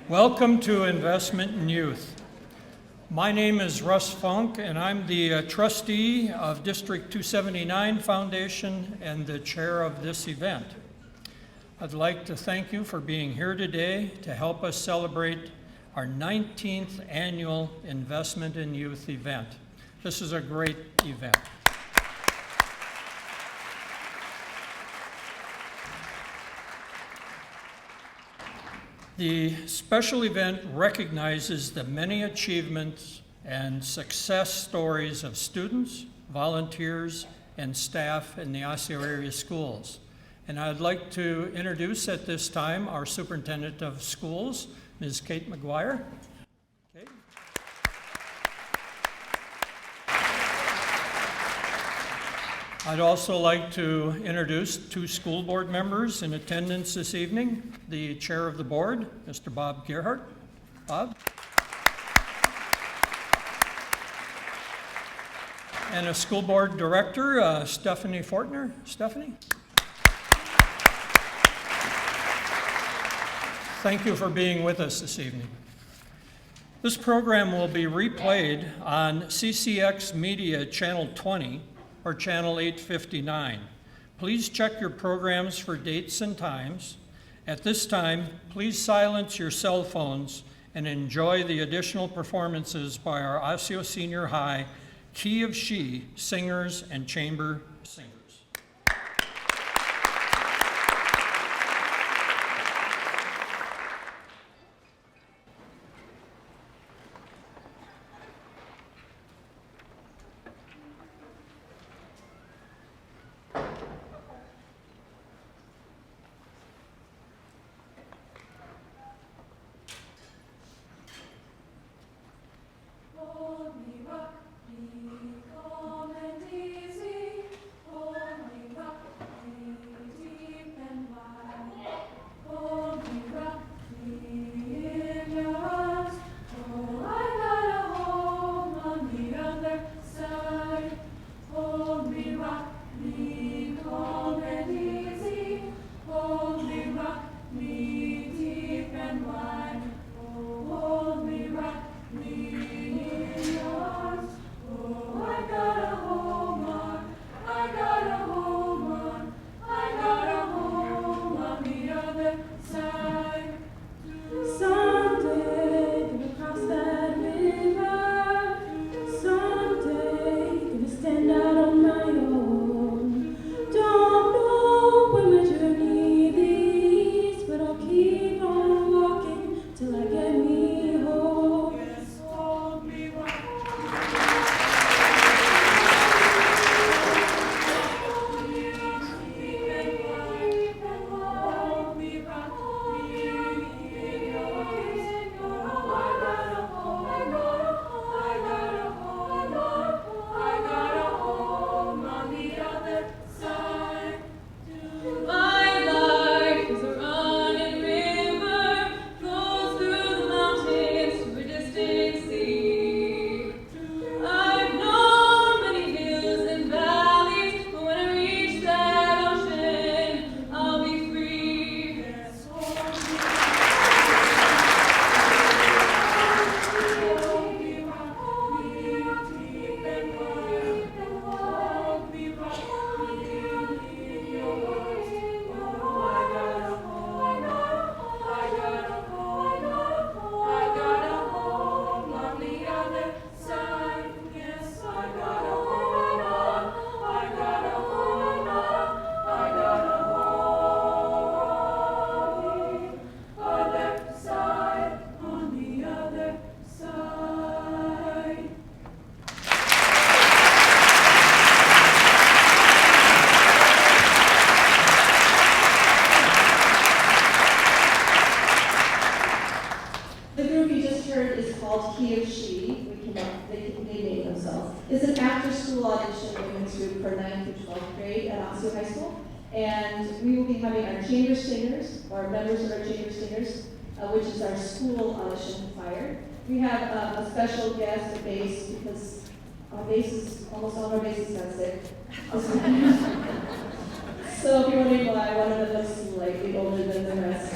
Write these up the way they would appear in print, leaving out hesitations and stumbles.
Welcome to Investment in Youth. My name is Russ Funk, and I'm the trustee of District 279 Foundation and the chair of this event. I'd like to thank you for being here today to help us celebrate our 19th annual Investment in Youth event. This is a great event. The special event recognizes the many achievements and success stories of students, volunteers, and staff in the Osseo area schools. And I'd like to introduce at this time our Superintendent of Schools, Ms. Kate McGuire. Kate. I'd also like to introduce two school board members in attendance this evening. The chair of the board, Mr. Bob Gerhardt. Bob. And a school board director, Stephanie Fortner. Stephanie. Thank you for being with us this evening. This program will be replayed on CCX Media Channel 20 or Channel 859. Please check your programs for dates and times. At this time, please silence your cell phones and enjoy the additional performances by our Osseo Senior High Key of She singers and chamber singers. And we will be having our chamber singers, or members of our chamber singers, which is our school audition choir. We have a special guest, a bass, because our bass is, almost all of our bass is not sick. So if you're wondering why, one of them is slightly older than the rest.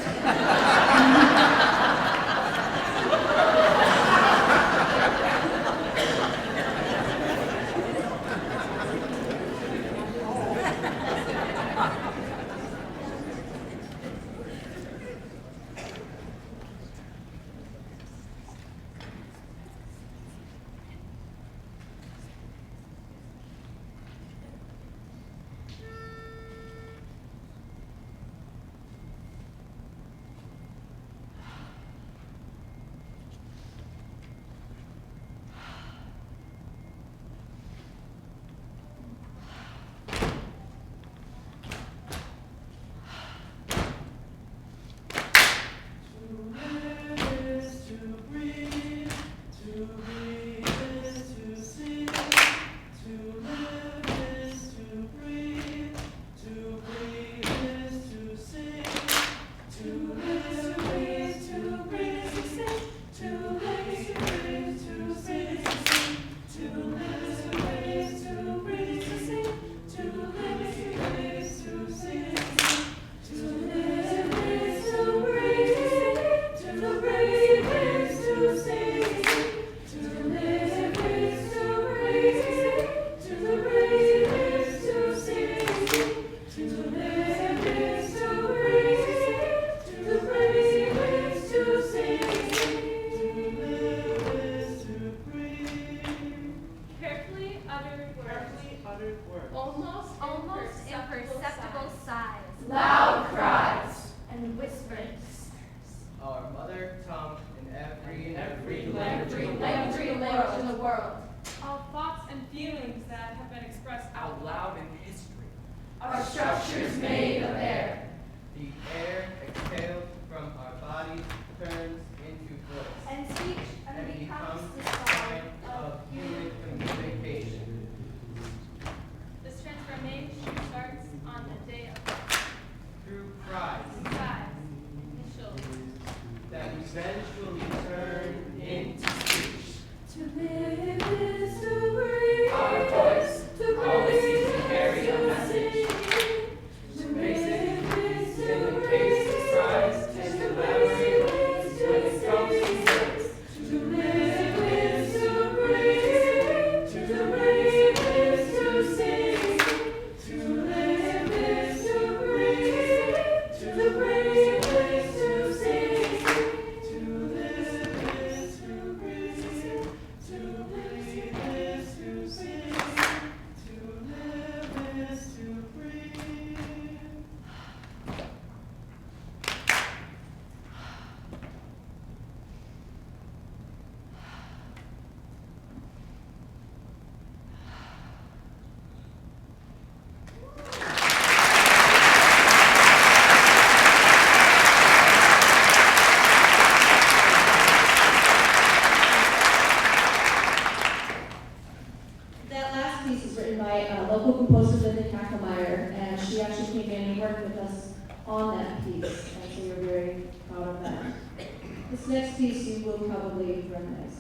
on that piece, and so we're very proud of that. This next piece you will probably recognize.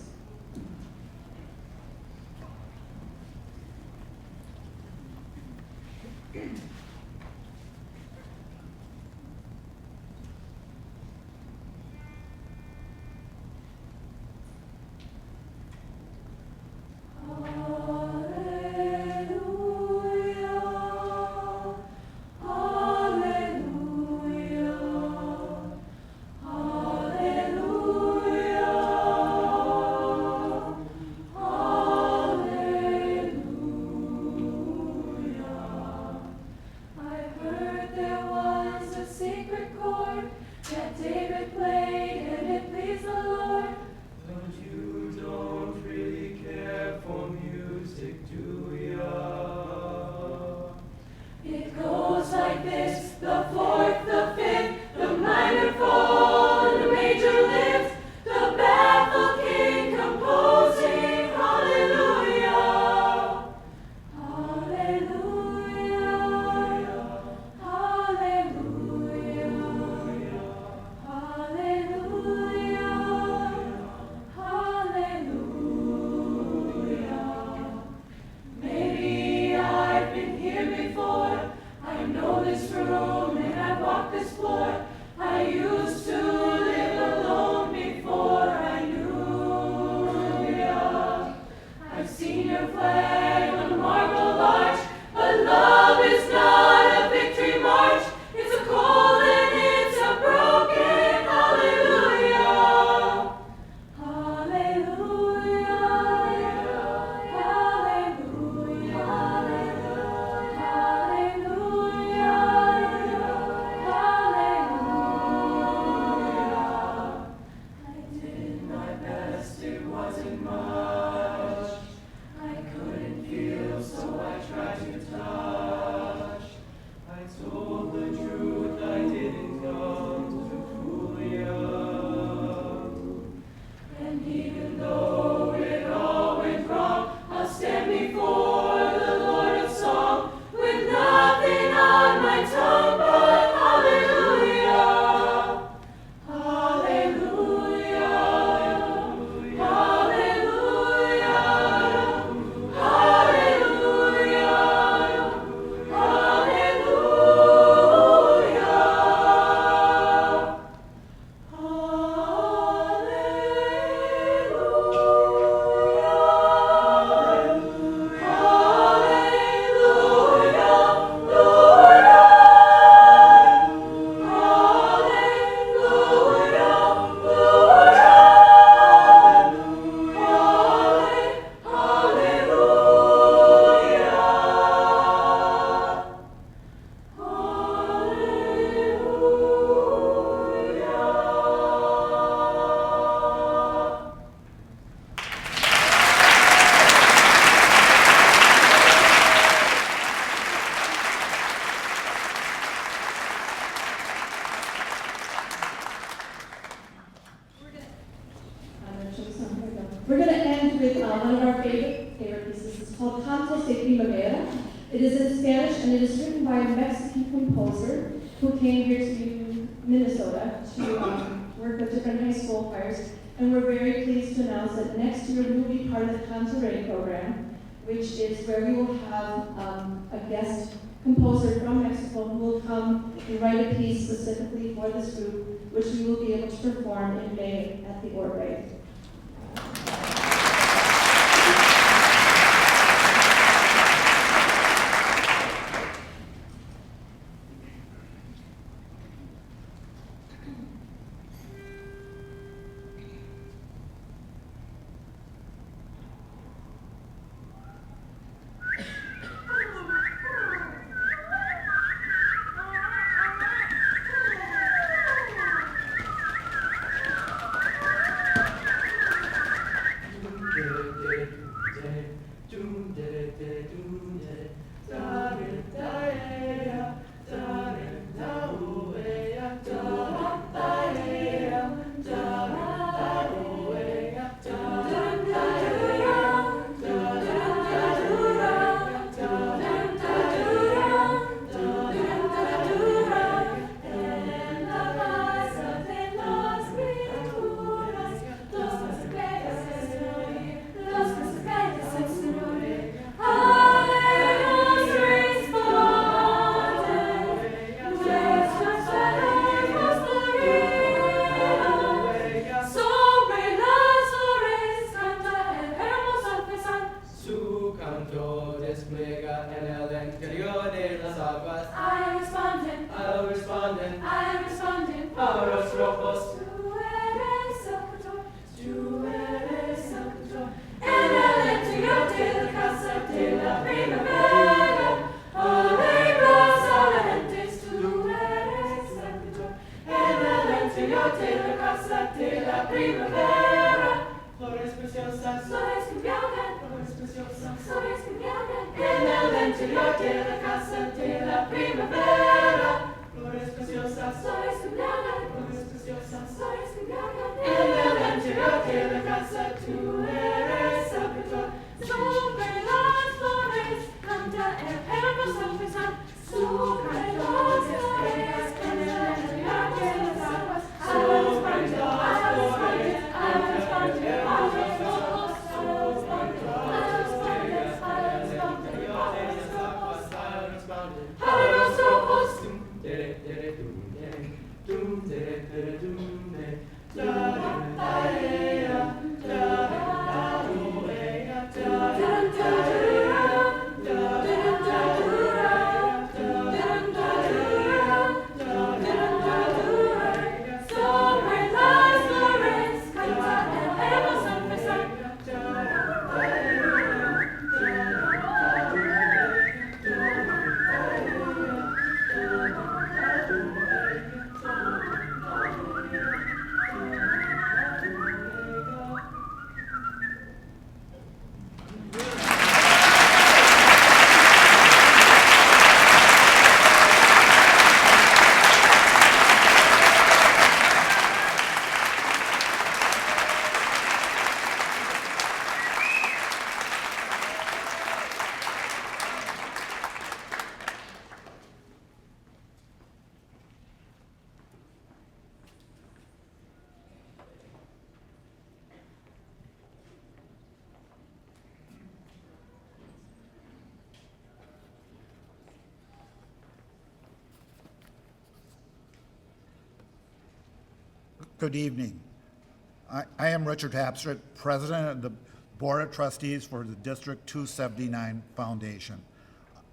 We're going to end with one of our favorite pieces. It's called Cantos de Primavera. It is in Spanish, and it is written by a Mexican composer who came here to Minnesota to work with different high school choirs. And we're very pleased to announce that next year we will be part of the Canto Rey program, which is where we will have a guest composer from Mexico who will come and write a piece specifically for this group, which we will be able to perform in May at the Orbe. Auros rojos. Tú eres Salvador, tú eres Salvador. En el interior de la casa de la primavera, alegras a la gente, tú eres Salvador. En el interior de la casa de la primavera, flores preciosas, flores que viajan, flores preciosas, flores que viajan. En el interior de la casa de la primavera, flores preciosas, flores que viajan, flores preciosas, flores que viajan. En el interior de la casa tú eres Salvador. Sobre las flores canta el hermoso pesar. Sobre las flores en el interior de las aguas. Sobre las flores, a los panteones, a los ojos, a los panteones, a los panteones, a los ojos. Sobre las flores canta el hermoso pesar. Good evening. I am Richard Hapstert, President of the Board of Trustees for the District 279 Foundation.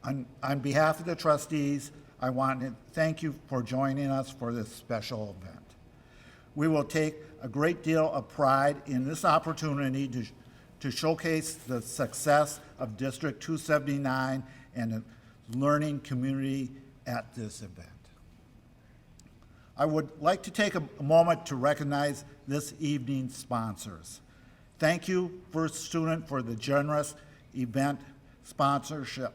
On behalf of the trustees, I want to thank you for joining us for this special event. We will take a great deal of pride in this opportunity to showcase the success of District 279 and the learning community at this event. I would like to take a moment to recognize this evening's sponsors. Thank you, First Student, for the generous event sponsorship.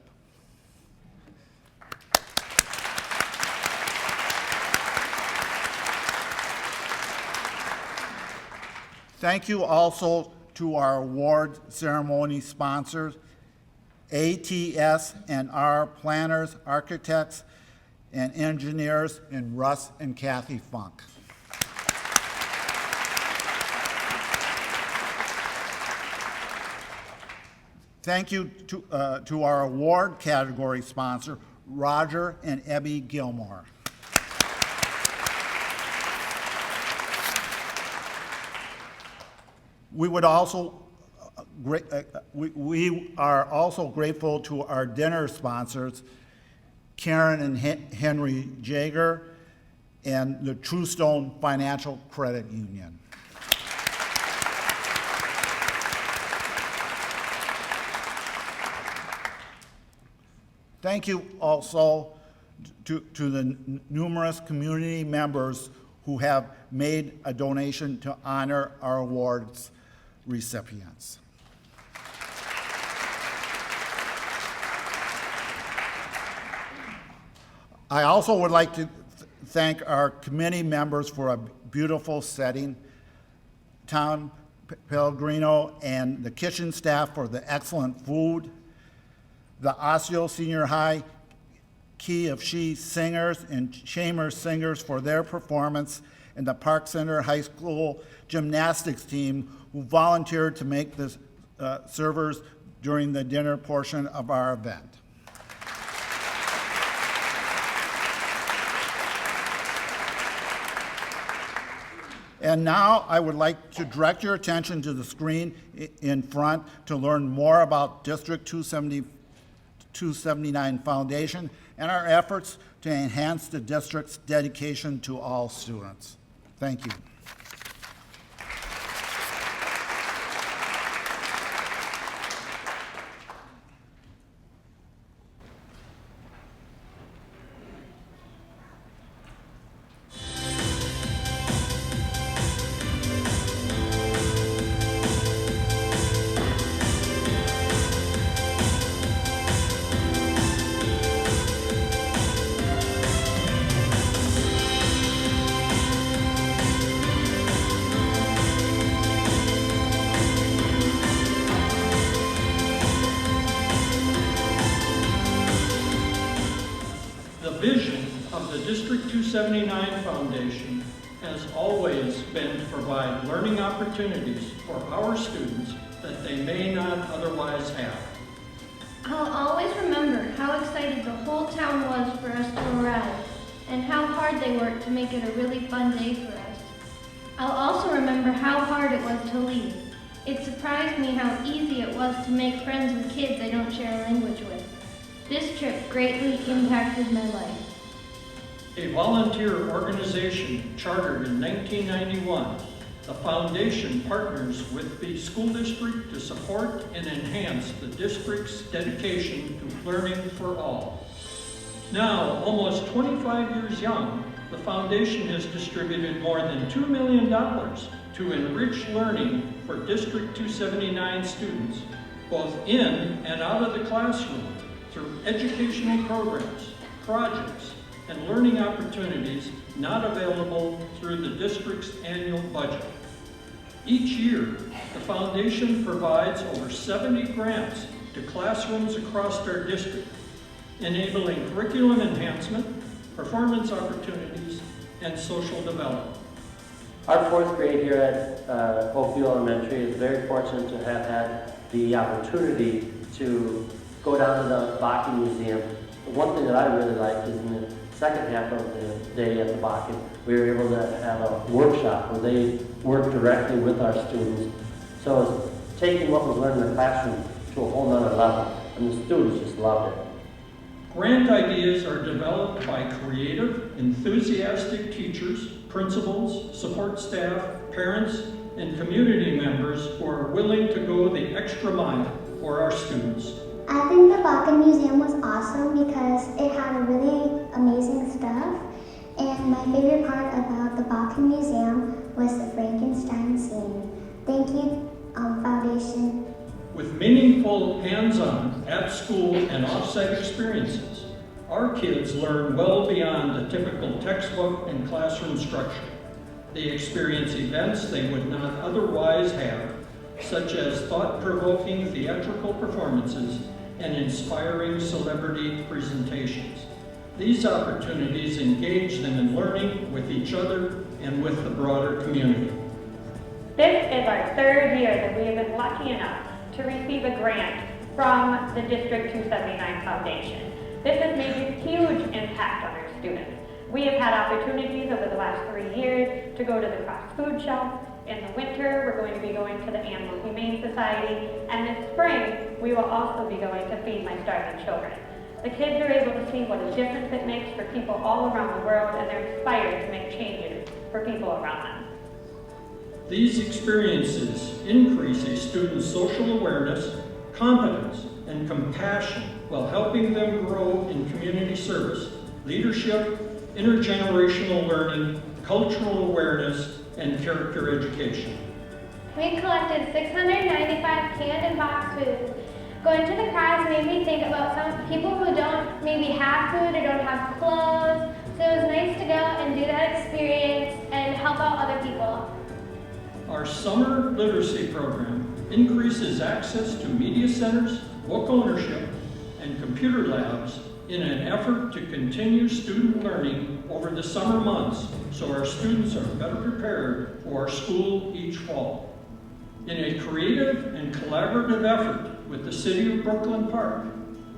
Thank you also to our award ceremony sponsors, ATS and our planners, architects, and engineers in Russ and Kathy Funk. Thank you to our award category sponsor, Roger and Ebby Gilmore. We would also we are also grateful to our dinner sponsors, Karen and Henry Jager, and the Truestone Financial Credit Union. Thank you also to the numerous community members who have made a donation to honor our awards recipients. I also would like to thank our committee members for a beautiful setting, Tom Pellegrino and the kitchen staff for the excellent food, the Osseo Senior High Key of She singers and Chamber singers for their performance, and the Park Center High School gymnastics team who volunteered to make the servers during the dinner portion of our event. And now I would like to direct your attention to the screen in front to learn more about District 279 279 Foundation and our efforts to enhance the district's dedication to all students. Thank you. The vision of the District 279 Foundation has always been to provide learning opportunities for our students that they may not otherwise have. I'll always remember how excited the whole town was for us to arrive, and how hard they worked to make it a really fun day for us. I'll also remember how hard it was to leave. It surprised me how easy it was to make friends with kids I don't share a language with. This trip greatly impacted my life. A volunteer organization chartered in 1991, the foundation partners with the school district to support and enhance the district's dedication to learning for all. Now, almost 25 years young, the foundation has distributed more than $2 million to enrich learning for District 279 students, both in and out of the classroom, through educational programs, projects, and learning opportunities not available through the district's annual budget. Each year, the foundation provides over 70 grants to classrooms across our district, enabling curriculum enhancement, performance opportunities, and social development. Our fourth grade here at Osseo Elementary is very fortunate to have had the opportunity to go down to the Bakken Museum. One thing that I really liked is in the second half of the day at the Bakken, we were able to have a workshop where they worked directly with our students. So it's taking what was learned in the classroom to a whole nother level, and the students just loved it. Grant ideas are developed by creative, enthusiastic teachers, principals, support staff, parents, and community members who are willing to go the extra mile for our students. I think the Bakken Museum was awesome because it had a really amazing stuff. And my favorite part about the Bakken Museum was the Frankenstein scene. Thank you, Foundation. With meaningful hands-on, at-school, and off-site experiences, our kids learn well beyond the typical textbook and classroom structure. They experience events they would not otherwise have, such as thought-provoking theatrical performances and inspiring celebrity presentations. These opportunities engage them in learning with each other and with the broader community. This is our third year that we have been lucky enough to receive a grant from the District 279 Foundation. This has made a huge impact on our students. We have had opportunities over the last 3 years to go to the Cross Food Shelf. In the winter, we're going to be going to the Animal Humane Society, and this spring, we will also be going to Feed My Starving Children. The kids are able to see what a difference it makes for people all around the world, and they're inspired to make changes for people around them. These experiences increase a student's social awareness, competence, and compassion while helping them grow in community service, leadership, intergenerational learning, cultural awareness, and character education. We collected 695 canned and boxed foods. Going to the crafts made me think about some people who don't maybe have food or don't have clothes. So it was nice to go and do that experience and help out other people. Our summer literacy program increases access to media centers, book ownership, and computer labs in an effort to continue student learning over the summer months so our students are better prepared for school each fall. In a creative and collaborative effort with the City of Brooklyn Park,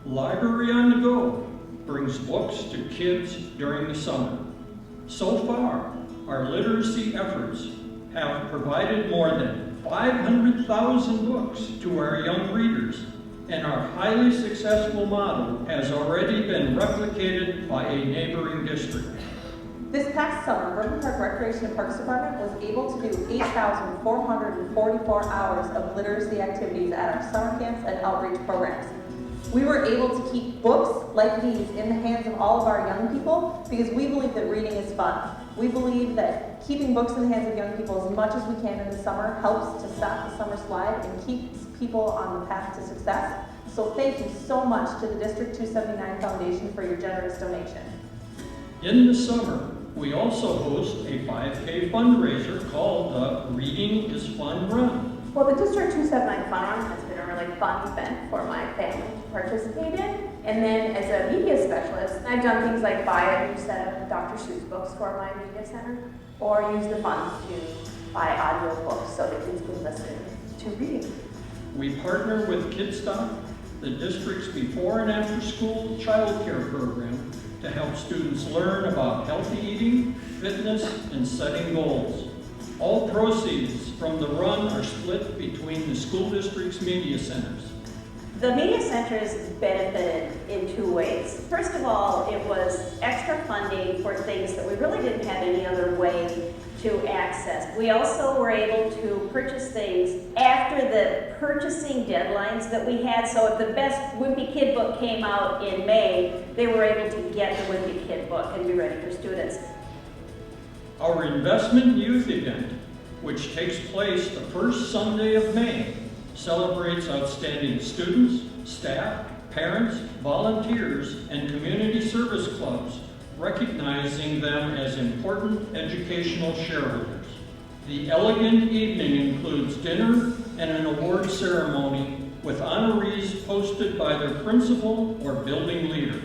Library on the Go brings books to kids during the summer. So far, our literacy efforts have provided more than 500,000 books to our young readers and our highly successful model has already been replicated by a neighboring district. This past summer, Bourbon Park Recreation and Parks Department was able to do 8,444 hours of literacy activities at our summer camps and outreach programs. We were able to keep books like these in the hands of all of our young people because we believe that reading is fun. We believe that keeping books in the hands of young people as much as we can in the summer helps to stop the summer slide and keeps people on the path to success. So thank you so much to the District 279 Foundation for your generous donation. In the summer, we also host a 5K fundraiser called the Reading is Fun Run. Well, the District 279 Fun Run has been a really fun event for my family to participate in. And then as a media specialist, I've done things like buy a new set of Dr. Seuss books for my media center, or use the funds to buy audio books so that kids can listen to reading. We partner with KidStop, the district's before and after school childcare program, to help students learn about healthy eating, fitness, and setting goals. All proceeds from the run are split between the school district's media centers. The media centers benefited in two ways. First of all, it was extra funding for things that we really didn't have any other way to access. We also were able to purchase things after the purchasing deadlines that we had. So if the best Wimpy Kid book came out in May, they were able to get the Wimpy Kid book and be ready for students. Our Investment Youth event, which takes place the first Sunday of May, celebrates outstanding students, staff, parents, volunteers, and community service clubs, recognizing them as important educational shareholders. The elegant evening includes dinner and an award ceremony with honorees posted by their principal or building leader.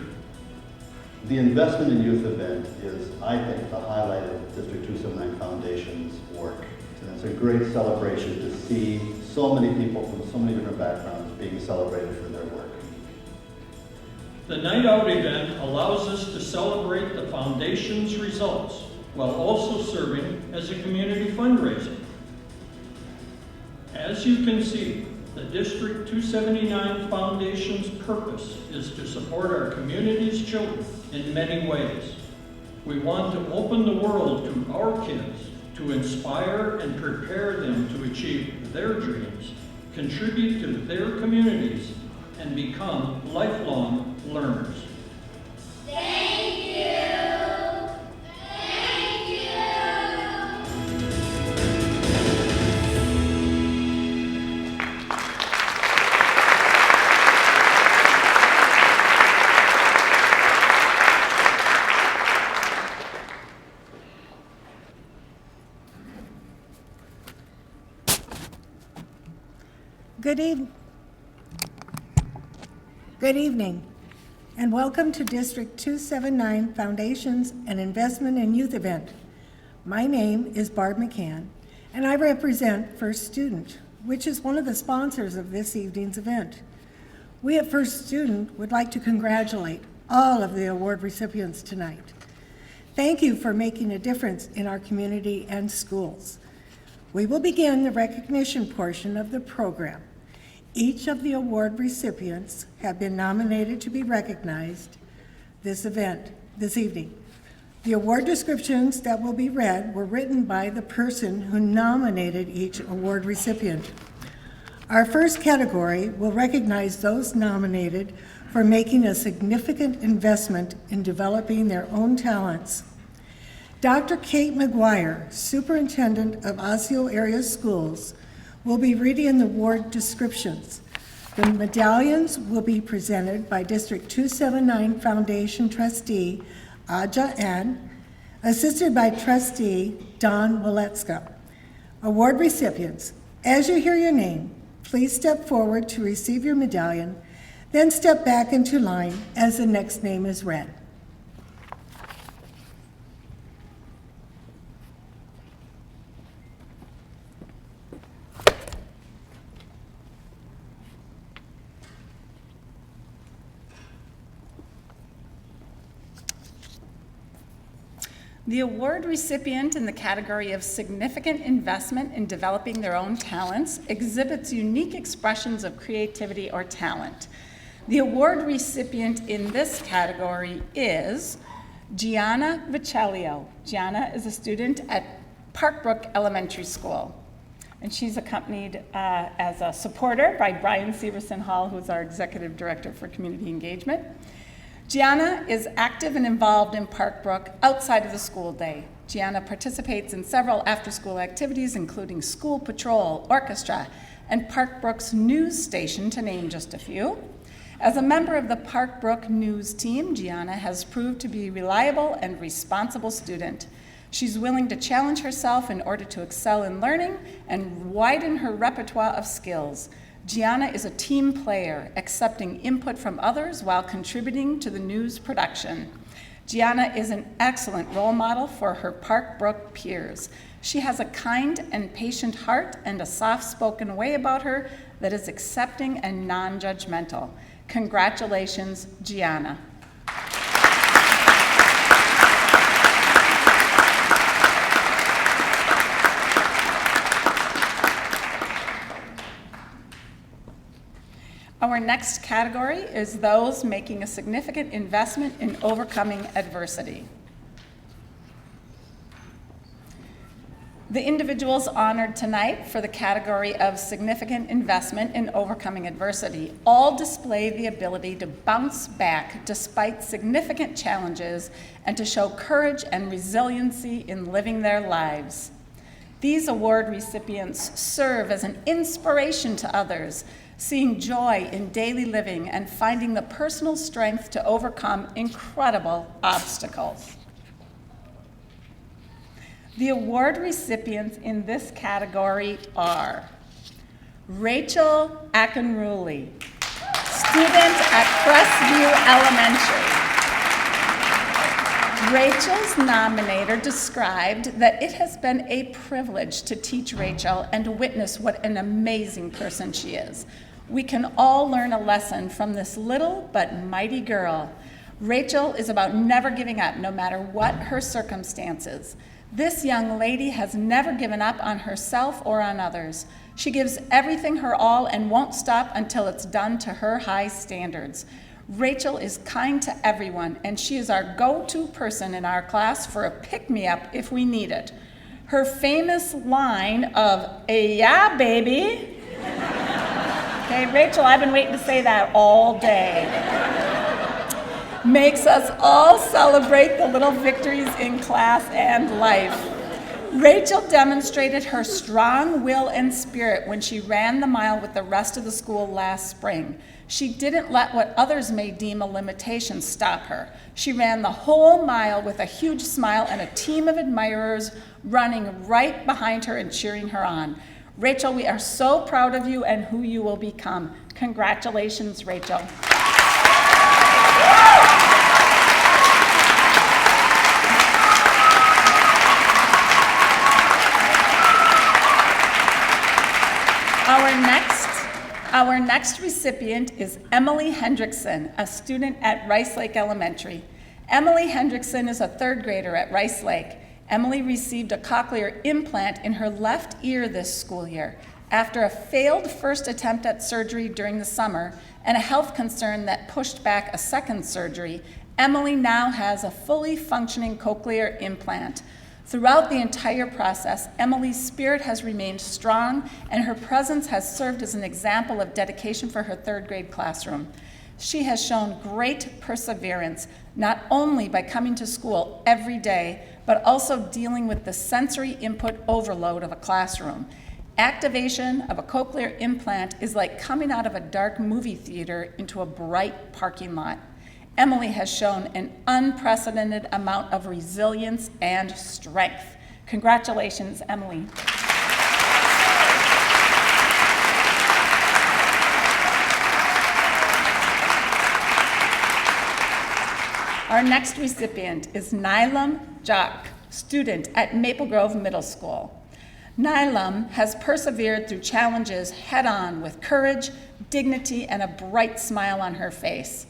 The Investment in Youth event is, I think, the highlight of District 279 Foundation's work. And it's a great celebration to see so many people from so many different backgrounds being celebrated for their work. The Night Out event allows us to celebrate the Foundation's results while also serving as a community fundraiser. As you can see, the District 279 Foundation's purpose is to support our community's children in many ways. We want to open the world to our kids to inspire and prepare them to achieve their dreams, contribute to their communities, and become lifelong learners. Thank you. Thank you. Good evening, and welcome to District 279 Foundations and Investment in Youth event. My name is Barb McCann, and I represent First Student, which is one of the sponsors of this evening's event. We at First Student would like to congratulate all of the award recipients tonight. Thank you for making a difference in our community and schools. We will begin the recognition portion of the program. Each of the award recipients have been nominated to be recognized this evening. The award descriptions that will be read were written by the person who nominated each award recipient. Our first category will recognize those nominated for making a significant investment in developing their own talents. Dr. Kate McGuire, Superintendent of Osseo Area Schools, will be reading the award descriptions. The medallions will be presented by District 279 Foundation Trustee Aja Ann, assisted by Trustee Don Waletska. Award recipients, as you hear your name, please step forward to receive your medallion, then step back into line as the next name is read. The award recipient in the category of significant investment in developing their own talents exhibits unique expressions of creativity or talent. The award recipient in this category is Gianna Viccellio. Gianna is a student at Parkbrook Elementary School, and she's accompanied as a supporter by Brian Severson Hall, who's our Executive Director for Community Engagement. Gianna is active and involved in Parkbrook outside of the school day. Gianna participates in several after-school activities, including school patrol, orchestra, and Parkbrook's news station, to name just a few. As a member of the Parkbrook news team, Gianna has proved to be a reliable and responsible student. She's willing to challenge herself in order to excel in learning and widen her repertoire of skills. Gianna is a team player, accepting input from others while contributing to the news production. Gianna is an excellent role model for her Parkbrook peers. She has a kind and patient heart and a soft-spoken way about her that is accepting and non-judgmental. Congratulations, Gianna. Our next category is those making a significant investment in overcoming adversity. The individuals honored tonight for the category of significant investment in overcoming adversity all display the ability to bounce back despite significant challenges and to show courage and resiliency in living their lives. These award recipients serve as an inspiration to others, seeing joy in daily living and finding the personal strength to overcome incredible obstacles. The award recipients in this category are Rachel Akinruli, student at Crestview Elementary. Rachel's nominator described that it has been a privilege to teach Rachel and to witness what an amazing person she is. We can all learn a lesson from this little but mighty girl. Rachel is about never giving up, no matter what her circumstances. This young lady has never given up on herself or on others. She gives everything her all and won't stop until it's done to her high standards. Rachel is kind to everyone, and she is our go-to person in our class for a pick-me-up if we need it. Her famous line of, "Yeah, baby." Okay, Rachel, I've been waiting to say that all day. Makes us all celebrate the little victories in class and life. Rachel demonstrated her strong will and spirit when she ran the mile with the rest of the school last spring. She didn't let what others may deem a limitation stop her. She ran the whole mile with a huge smile and a team of admirers running right behind her and cheering her on. Rachel, we are so proud of you and who you will become. Congratulations, Rachel. Our next recipient is Emily Hendrickson, a student at Rice Lake Elementary. Emily Hendrickson is a third grader at Rice Lake. Emily received a cochlear implant in her left ear this school year after a failed first attempt at surgery during the summer and a health concern that pushed back a second surgery. Emily now has a fully functioning cochlear implant. Throughout the entire process, Emily's spirit has remained strong, and her presence has served as an example of dedication for her third grade classroom. She has shown great perseverance, not only by coming to school every day, but also dealing with the sensory input overload of a classroom. Activation of a cochlear implant is like coming out of a dark movie theater into a bright parking lot. Emily has shown an unprecedented amount of resilience and strength. Congratulations, Emily. Our next recipient is Nylam Jock, student at Maple Grove Middle School. Nylam has persevered through challenges head-on with courage, dignity, and a bright smile on her face.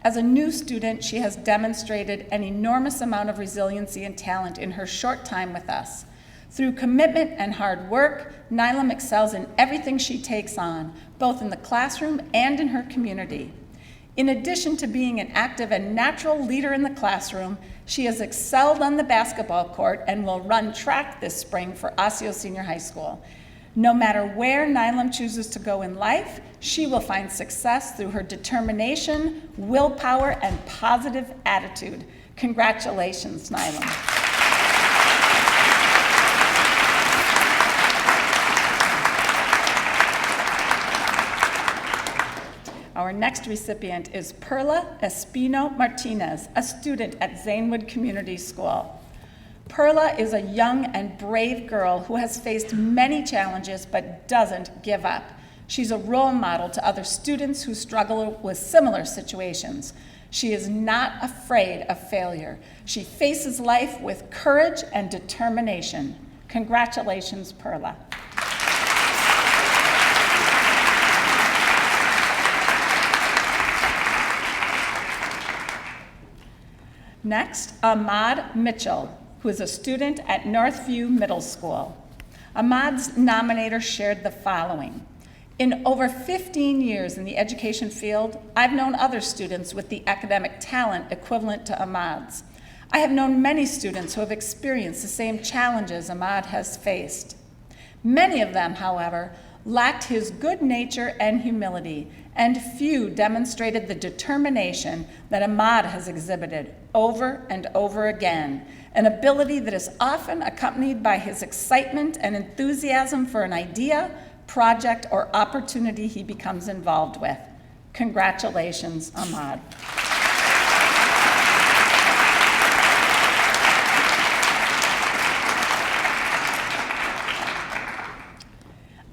As a new student, she has demonstrated an enormous amount of resiliency and talent in her short time with us. Through commitment and hard work, Nylam excels in everything she takes on, both in the classroom and in her community. In addition to being an active and natural leader in the classroom, she has excelled on the basketball court and will run track this spring for Osseo Senior High School. No matter where Nylam chooses to go in life, she will find success through her determination, willpower, and positive attitude. Congratulations, Nylam. Our next recipient is Perla Espino Martinez, a student at Zanewood Community School. Perla is a young and brave girl who has faced many challenges but doesn't give up. She's a role model to other students who struggle with similar situations. She is not afraid of failure. She faces life with courage and determination. Congratulations, Perla. Next, Ahmad Mitchell, who is a student at Northview Middle School. Ahmad's nominator shared the following. In over 15 years in the education field, I've known other students with the academic talent equivalent to Ahmad's. I have known many students who have experienced the same challenges Ahmad has faced. Many of them, however, lacked his good nature and humility, and few demonstrated the determination that Ahmad has exhibited over and over again, an ability that is often accompanied by his excitement and enthusiasm for an idea, project, or opportunity he becomes involved with. Congratulations, Ahmad.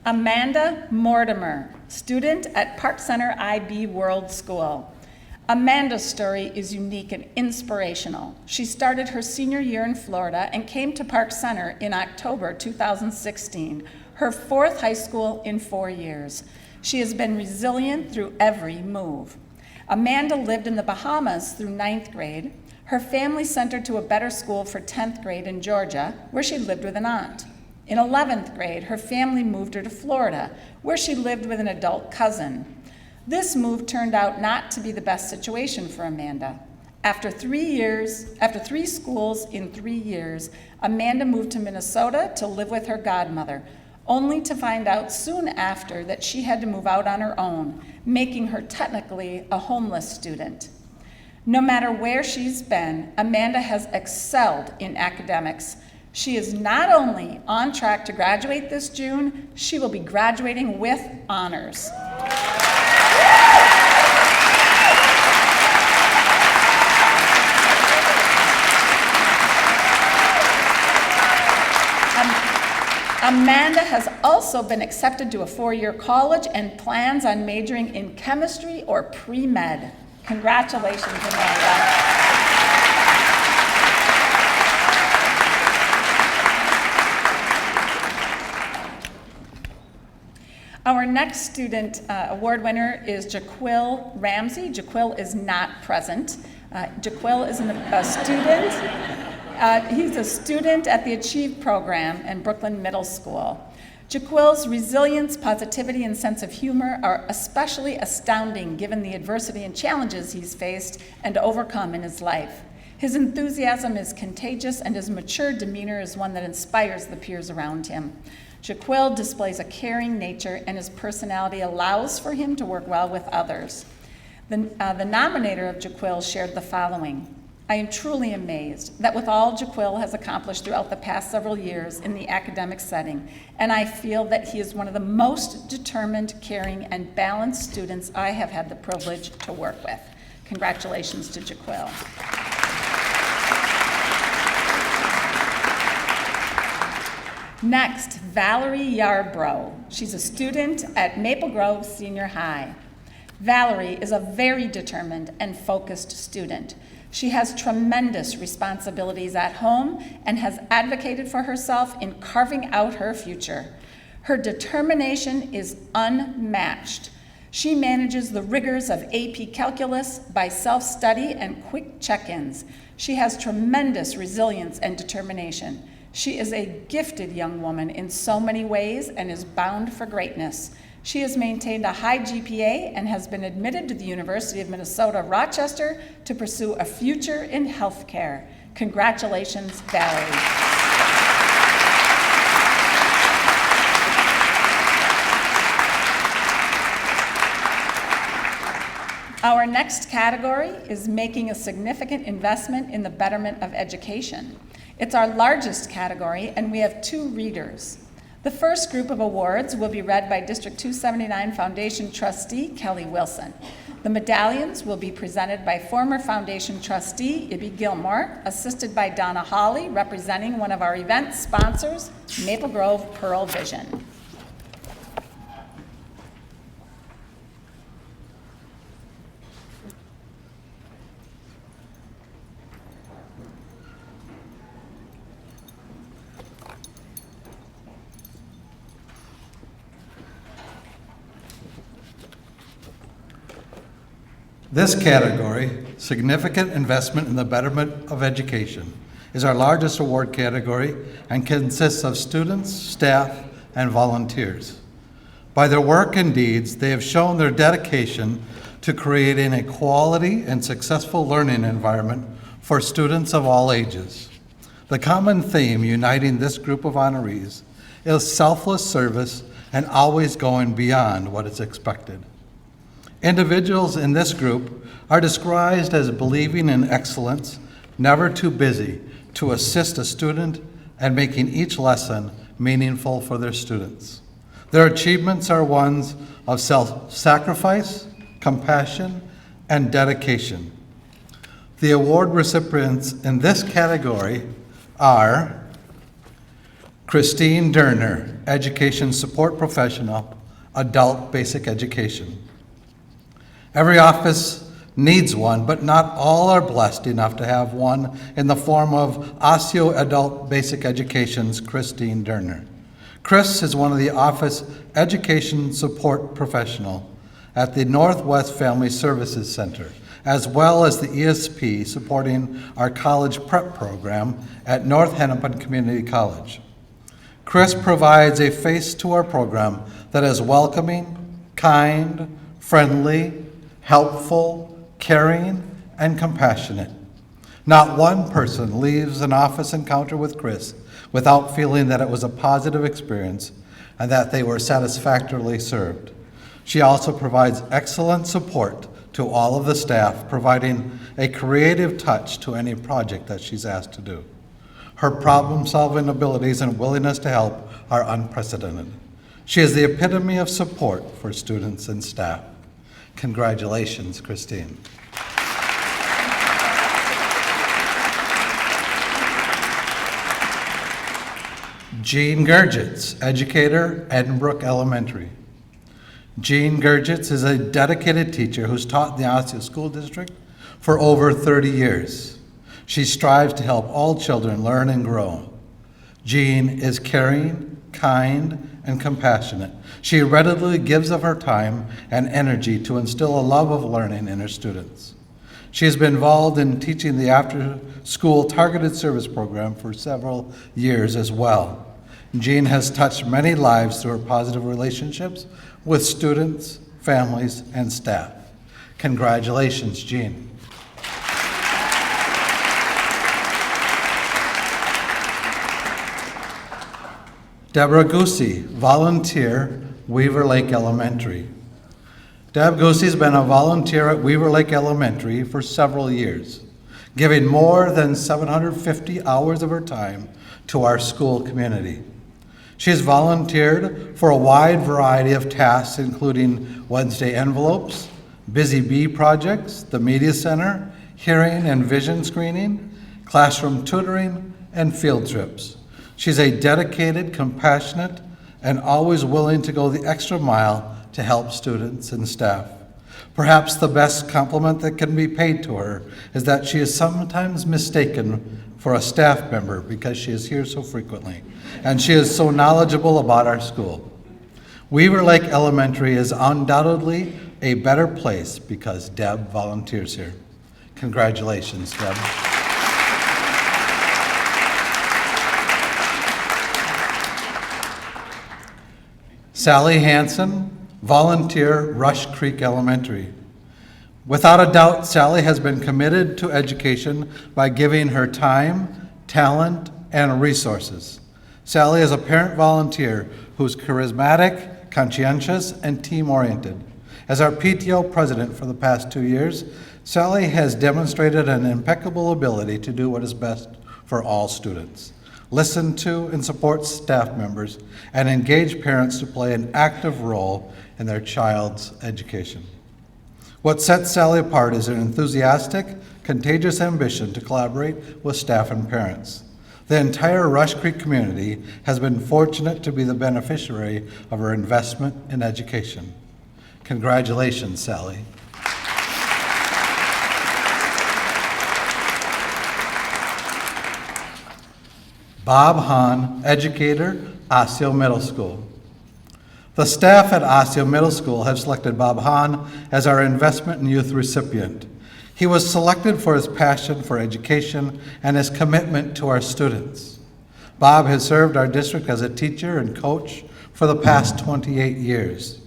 Amanda Mortimer, student at Park Center IB World School. Amanda's story is unique and inspirational. She started her senior year in Florida and came to Park Center in October 2016, her fourth high school in 4 years. She has been resilient through every move. Amanda lived in the Bahamas through 9th grade. Her family sent her to a better school for 10th grade in Georgia, where she lived with an aunt. In 11th grade, her family moved her to Florida, where she lived with an adult cousin. This move turned out not to be the best situation for Amanda. After 3 schools in 3 years, Amanda moved to Minnesota to live with her godmother, only to find out soon after that she had to move out on her own, making her technically a homeless student. No matter where she's been, Amanda has excelled in academics. She is not only on track to graduate this June, she will be graduating with honors. Amanda has also been accepted to a 4-year college and plans on majoring in chemistry or pre-med. Congratulations, Amanda. Our next student award winner is Jaquil Ramsey. Jaquil is not present. Jaquil is a student. He's a student at the Achieve program in Brooklyn Middle School. Jaquil's resilience, positivity, and sense of humor are especially astounding given the adversity and challenges he's faced and overcome in his life. His enthusiasm is contagious, and his mature demeanor is one that inspires the peers around him. Jaquil displays a caring nature, and his personality allows for him to work well with others. The nominator of Jaquil shared the following. I am truly amazed that with all Jaquil has accomplished throughout the past several years in the academic setting, and I feel that he is one of the most determined, caring, and balanced students I have had the privilege to work with. Congratulations to Jaquil. Next, Valerie Yarbrough. She's a student at Maple Grove Senior High. Valerie is a very determined and focused student. She has tremendous responsibilities at home and has advocated for herself in carving out her future. Her determination is unmatched. She manages the rigors of AP Calculus by self-study and quick check-ins. She has tremendous resilience and determination. She is a gifted young woman in so many ways and is bound for greatness. She has maintained a high GPA and has been admitted to the University of Minnesota, Rochester to pursue a future in healthcare. Congratulations, Valerie. Our next category is making a significant investment in the betterment of education. It's our largest category, and we have 2 readers. The first group of awards will be read by District 279 Foundation trustee Kelly Wilson. The medallions will be presented by former Foundation trustee Ibby Gilmore, assisted by Donna Hawley, representing one of our event sponsors, Maple Grove Pearl Vision. This category, Significant Investment in the Betterment of Education, is our largest award category and consists of students, staff, and volunteers. By their work and deeds, they have shown their dedication to creating a quality and successful learning environment for students of all ages. The common theme uniting this group of honorees is selfless service and always going beyond what is expected. Individuals in this group are described as believing in excellence, never too busy to assist a student and making each lesson meaningful for their students. Their achievements are ones of self-sacrifice, compassion, and dedication. The award recipients in this category are Christine Derner, Education Support Professional, Adult Basic Education. Every office needs one, but not all are blessed enough to have one in the form of Osseo Adult Basic Education's Christine Derner. Chris is one of the office education support professional at the Northwest Family Services Center, as well as the ESP supporting our college prep program at North Hennepin Community College. Chris provides a face to our program that is welcoming, kind, friendly, helpful, caring, and compassionate. Not one person leaves an office encounter with Chris without feeling that it was a positive experience and that they were satisfactorily served. She also provides excellent support to all of the staff, providing a creative touch to any project that she's asked to do. Her problem-solving abilities and willingness to help are unprecedented. She is the epitome of support for students and staff. Congratulations, Christine. Jean Gurgitz, educator, Edenbrook Elementary. Jean Gurgitz is a dedicated teacher who's taught in the Osseo School District for over 30 years. She strives to help all children learn and grow. Jean is caring, kind, and compassionate. She readily gives of her time and energy to instill a love of learning in her students. She has been involved in teaching the after-school targeted service program for several years as well. Jean has touched many lives through her positive relationships with students, families, and staff. Congratulations, Jean. Deborah Goosey, volunteer, Weaver Lake Elementary. Deb Goosey's been a volunteer at Weaver Lake Elementary for several years, giving more than 750 hours of her time to our school community. She has volunteered for a wide variety of tasks, including Wednesday envelopes, Busy Bee projects, the Media Center, hearing and vision screening, classroom tutoring, and field trips. She's a dedicated, compassionate, and always willing to go the extra mile to help students and staff. Perhaps the best compliment that can be paid to her is that she is sometimes mistaken for a staff member because she is here so frequently, and she is so knowledgeable about our school. Weaver Lake Elementary is undoubtedly a better place because Deb volunteers here. Congratulations, Deb. Sally Hansen, volunteer, Rush Creek Elementary. Without a doubt, Sally has been committed to education by giving her time, talent, and resources. Sally is a parent volunteer who's charismatic, conscientious, and team-oriented. As our PTO president for the past 2 years, Sally has demonstrated an impeccable ability to do what is best for all students. Listen to and support staff members, and engage parents to play an active role in their child's education. What sets Sally apart is her enthusiastic, contagious ambition to collaborate with staff and parents. The entire Rush Creek community has been fortunate to be the beneficiary of her investment in education. Congratulations, Sally. Bob Hahn, educator, Osseo Middle School. The staff at Osseo Middle School have selected Bob Hahn as our investment in youth recipient. He was selected for his passion for education and his commitment to our students. Bob has served our district as a teacher and coach for the past 28 years.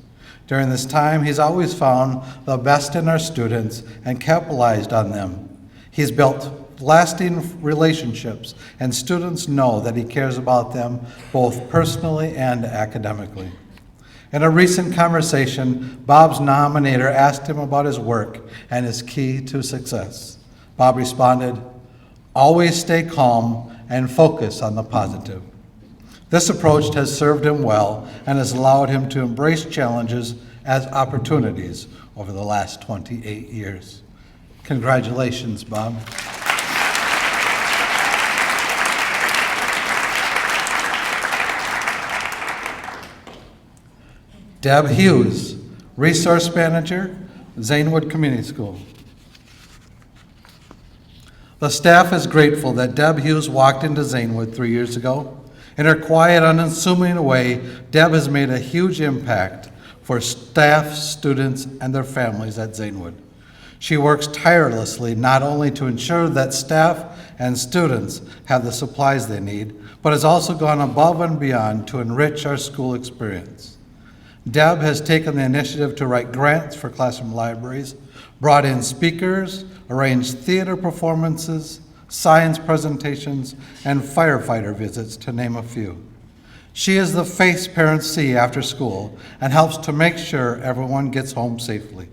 During this time, he's always found the best in our students and capitalized on them. He's built lasting relationships, and students know that he cares about them both personally and academically. In a recent conversation, Bob's nominator asked him about his work and his key to success. Bob responded, "Always stay calm and focus on the positive." This approach has served him well and has allowed him to embrace challenges as opportunities over the last 28 years. Congratulations, Bob. Deb Hughes, Resource Manager, Zanewood Community School. The staff is grateful that Deb Hughes walked into Zanewood 3 years ago. In her quiet, unassuming way, Deb has made a huge impact for staff, students, and their families at Zanewood. She works tirelessly not only to ensure that staff and students have the supplies they need, but has also gone above and beyond to enrich our school experience. Deb has taken the initiative to write grants for classroom libraries, brought in speakers, arranged theater performances, science presentations, and firefighter visits, to name a few. She is the face parents see after school and helps to make sure everyone gets home safely.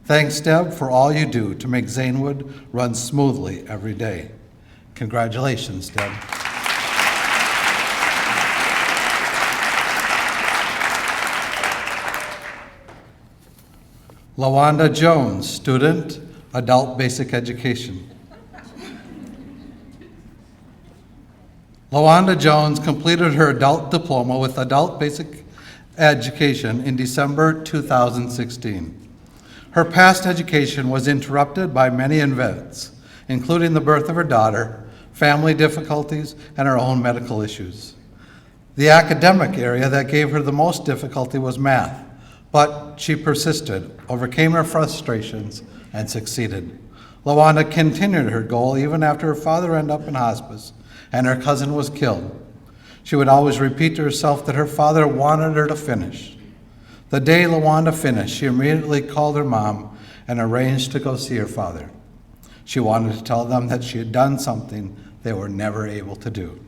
Thanks, Deb, for all you do to make Zanewood run smoothly every day. Congratulations, Deb. LaWanda Jones, student, adult basic education. LaWanda Jones completed her adult diploma with adult basic education in December 2016. Her past education was interrupted by many events, including the birth of her daughter, family difficulties, and her own medical issues. The academic area that gave her the most difficulty was math, but she persisted, overcame her frustrations, and succeeded. LaWanda continued her goal even after her father ended up in hospice and her cousin was killed. She would always repeat to herself that her father wanted her to finish. The day LaWanda finished, she immediately called her mom and arranged to go see her father. She wanted to tell them that she had done something they were never able to do.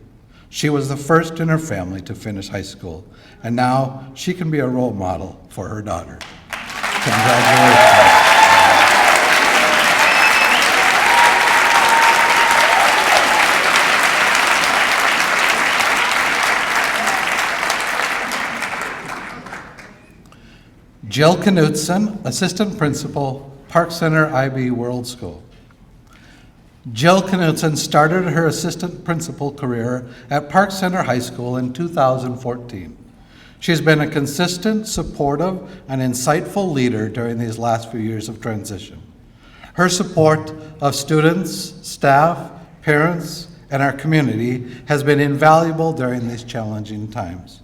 She was the first in her family to finish high school, and now she can be a role model for her daughter. Congratulations. Jill Knutson, Assistant Principal, Park Center IB World School. Jill Knutson started her assistant principal career at Park Center High School in 2014. She's been a consistent, supportive, and insightful leader during these last few years of transition. Her support of students, staff, parents, and our community has been invaluable during these challenging times.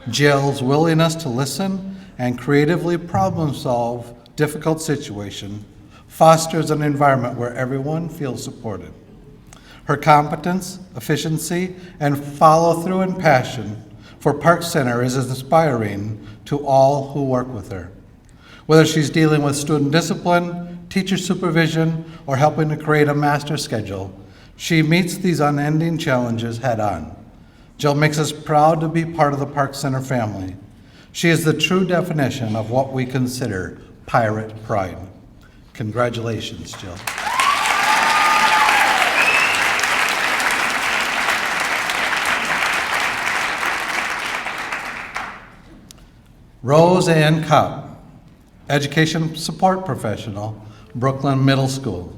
Jill's willingness to listen and creatively problem solve difficult situations fosters an environment where everyone feels supported. Her competence, efficiency, and follow-through and passion for Park Center is inspiring to all who work with her. Whether she's dealing with student discipline, teacher supervision, or helping to create a master schedule, she meets these unending challenges head-on. Jill makes us proud to be part of the Park Center family. She is the true definition of what we consider pirate pride. Congratulations, Jill. Rose Ann Kopp, Education Support Professional, Brooklyn Middle School.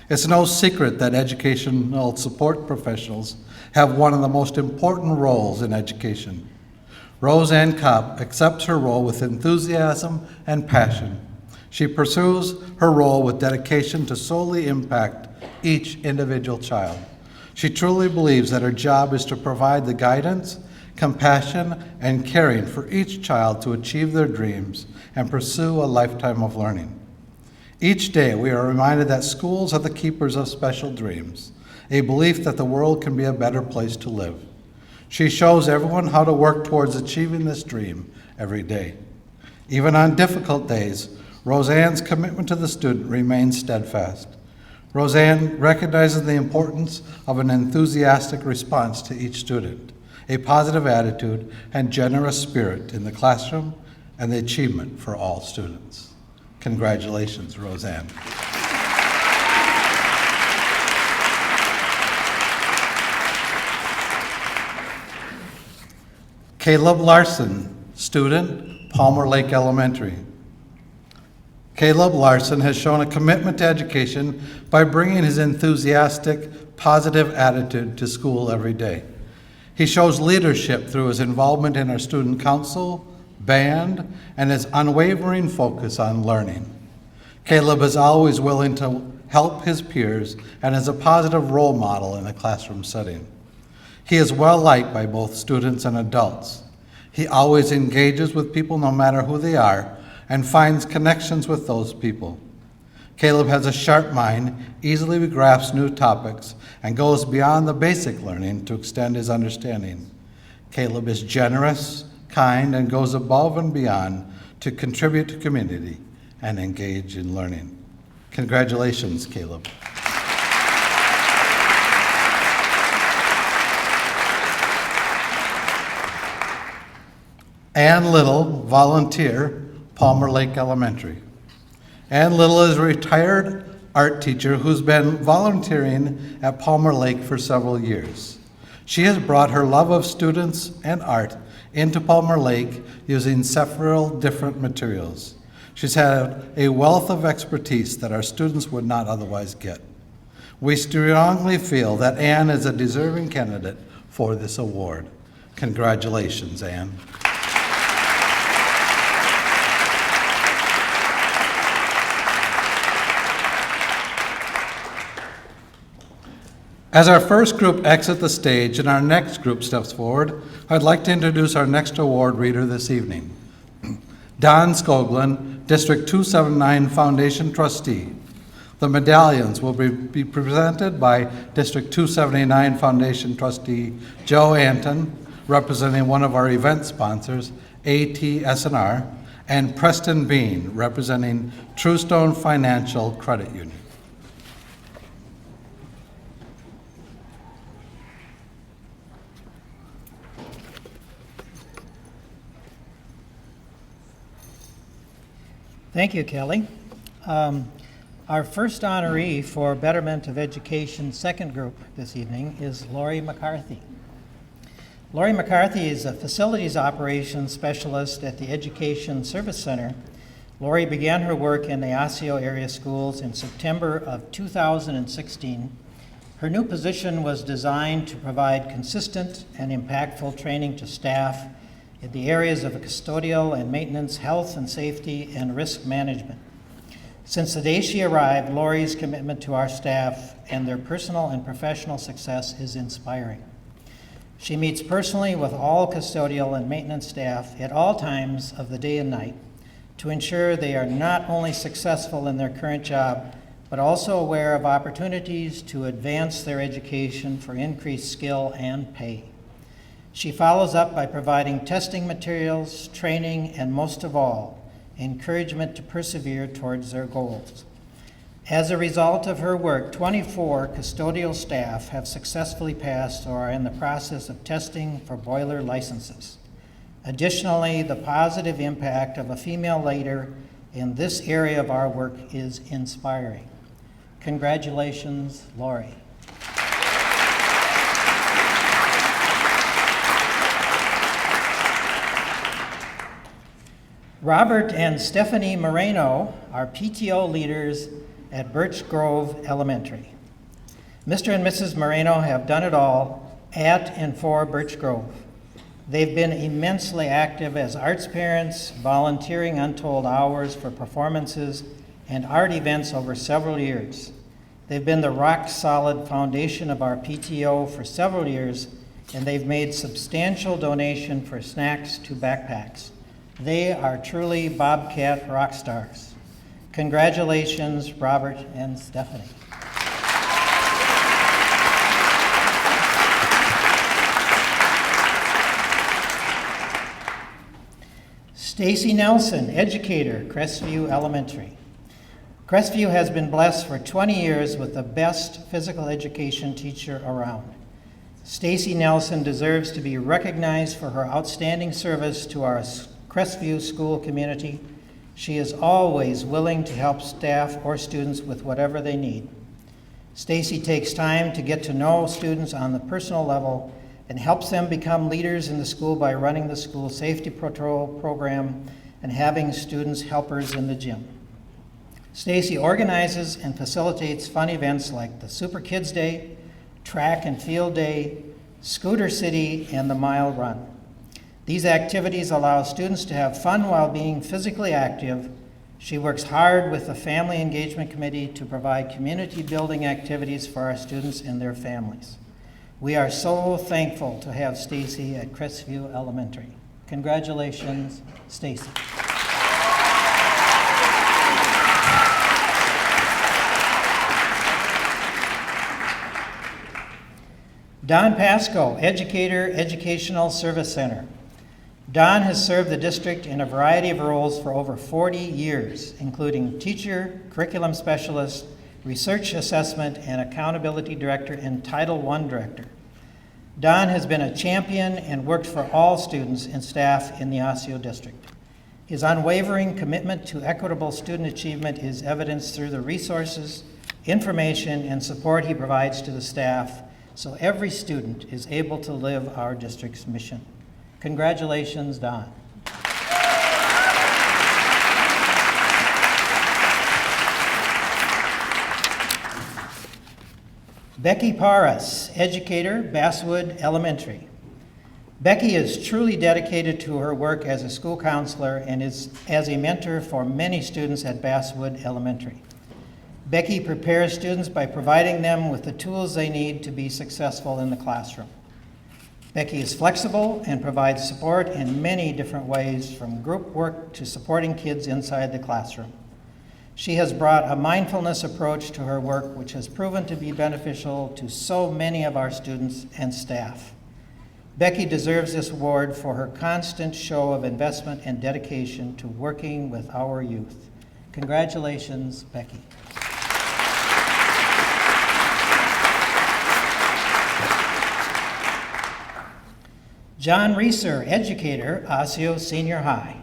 It's no secret that educational support professionals have one of the most important roles in education. Rose Ann Kopp accepts her role with enthusiasm and passion. She pursues her role with dedication to solely impact each individual child. She truly believes that her job is to provide the guidance, compassion, and caring for each child to achieve their dreams and pursue a lifetime of learning. Each day, we are reminded that schools are the keepers of special dreams, a belief that the world can be a better place to live. She shows everyone how to work towards achieving this dream every day. Even on difficult days, Roseanne's commitment to the student remains steadfast. Roseanne recognizes the importance of an enthusiastic response to each student, a positive attitude and generous spirit in the classroom, and the achievement for all students. Congratulations, Roseanne. Caleb Larson, student, Palmer Lake Elementary. Caleb Larson has shown a commitment to education by bringing his enthusiastic, positive attitude to school every day. He shows leadership through his involvement in our student council, band, and his unwavering focus on learning. Caleb is always willing to help his peers and is a positive role model in a classroom setting. He is well liked by both students and adults. He always engages with people no matter who they are and finds connections with those people. Caleb has a sharp mind, easily grasps new topics, and goes beyond the basic learning to extend his understanding. Caleb is generous, kind, and goes above and beyond to contribute to community and engage in learning. Congratulations, Caleb. Ann Little, volunteer, Palmer Lake Elementary. Ann Little is a retired art teacher who's been volunteering at Palmer Lake for several years. She has brought her love of students and art into Palmer Lake using several different materials. She's had a wealth of expertise that our students would not otherwise get. We strongly feel that Ann is a deserving candidate for this award. Congratulations, Ann. As our first group exit the stage and our next group steps forward, I'd like to introduce our next award reader this evening. Don Skoglund, District 279 Foundation Trustee. The medallions will be presented by District 279 Foundation Trustee Joe Anton, representing one of our event sponsors, ATSNR, and Preston Bean, representing Truestone Financial Credit Union. Thank you, Kelly. Our first honoree for Betterment of Education second group this evening is Lori McCarthy. Lori McCarthy is a facilities operations specialist at the Education Service Center. Lori began her work in the Osseo area schools in September of 2016. Her new position was designed to provide consistent and impactful training to staff in the areas of custodial and maintenance, health and safety, and risk management. Since the day she arrived, Lori's commitment to our staff and their personal and professional success is inspiring. She meets personally with all custodial and maintenance staff at all times of the day and night to ensure they are not only successful in their current job, but also aware of opportunities to advance their education for increased skill and pay. She follows up by providing testing materials, training, and most of all, encouragement to persevere towards their goals. As a result of her work, 24 custodial staff have successfully passed or are in the process of testing for boiler licenses. Additionally, the positive impact of a female leader in this area of our work is inspiring. Congratulations, Lori. Robert and Stephanie Moreno are PTO leaders at Birch Grove Elementary. Mr. and Mrs. Moreno have done it all at and for Birch Grove. They've been immensely active as arts parents, volunteering untold hours for performances and art events over several years. They've been the rock-solid foundation of our PTO for several years, and they've made substantial donation for snacks to backpacks. They are truly Bobcat rock stars. Congratulations, Robert and Stephanie. Stacy Nelson, educator, Crestview Elementary. Crestview has been blessed for 20 years with the best physical education teacher around. Stacy Nelson deserves to be recognized for her outstanding service to our Crestview school community. She is always willing to help staff or students with whatever they need. Stacy takes time to get to know students on the personal level and helps them become leaders in the school by running the school safety patrol program and having students helpers in the gym. Stacy organizes and facilitates fun events like the Super Kids Day, Track and Field Day, Scooter City, and the Mile Run. These activities allow students to have fun while being physically active. She works hard with the Family Engagement Committee to provide community building activities for our students and their families. We are so thankful to have Stacy at Crestview Elementary. Congratulations, Stacy. Don Pasco, educator, Educational Service Center. Don has served the district in a variety of roles for over 40 years, including teacher, curriculum specialist, research assessment, and accountability director and Title I director. Don has been a champion and worked for all students and staff in the Osseo district. His unwavering commitment to equitable student achievement is evidenced through the resources, information, and support he provides to the staff so every student is able to live our district's mission. Congratulations, Don. Becky Paras, educator, Basswood Elementary. Becky is truly dedicated to her work as a school counselor and is as a mentor for many students at Basswood Elementary. Becky prepares students by providing them with the tools they need to be successful in the classroom. Becky is flexible and provides support in many different ways, from group work to supporting kids inside the classroom. She has brought a mindfulness approach to her work, which has proven to be beneficial to so many of our students and staff. Becky deserves this award for her constant show of investment and dedication to working with our youth. Congratulations, Becky. John Reeser, educator, Osseo Senior High.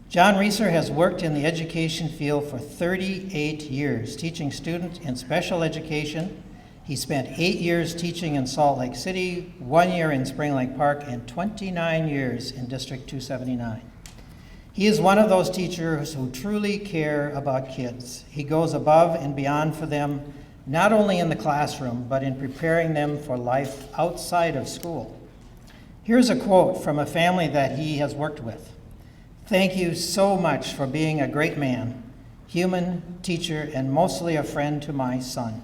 John Reeser has worked in the education field for 38 years, teaching students in special education. He spent 8 years teaching in Salt Lake City, 1 year in Spring Lake Park, and 29 years in District 279. He is one of those teachers who truly care about kids. He goes above and beyond for them, not only in the classroom, but in preparing them for life outside of school. Here's a quote from a family that he has worked with. "Thank you so much for being a great man, human, teacher, and mostly a friend to my son.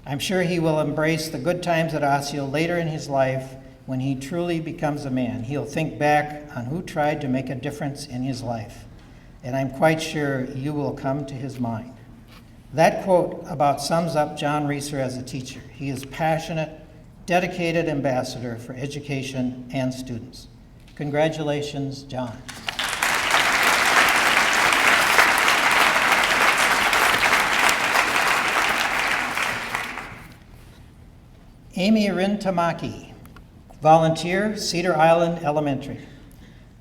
I'm sure he will embrace the good times at Osseo later in his life when he truly becomes a man, he'll think back on who tried to make a difference in his life, and I'm quite sure you will come to his mind. That quote about sums up John Reeser as a teacher. He is passionate, dedicated ambassador for education and students. Congratulations, John. Amy Rintamaki, volunteer, Cedar Island Elementary.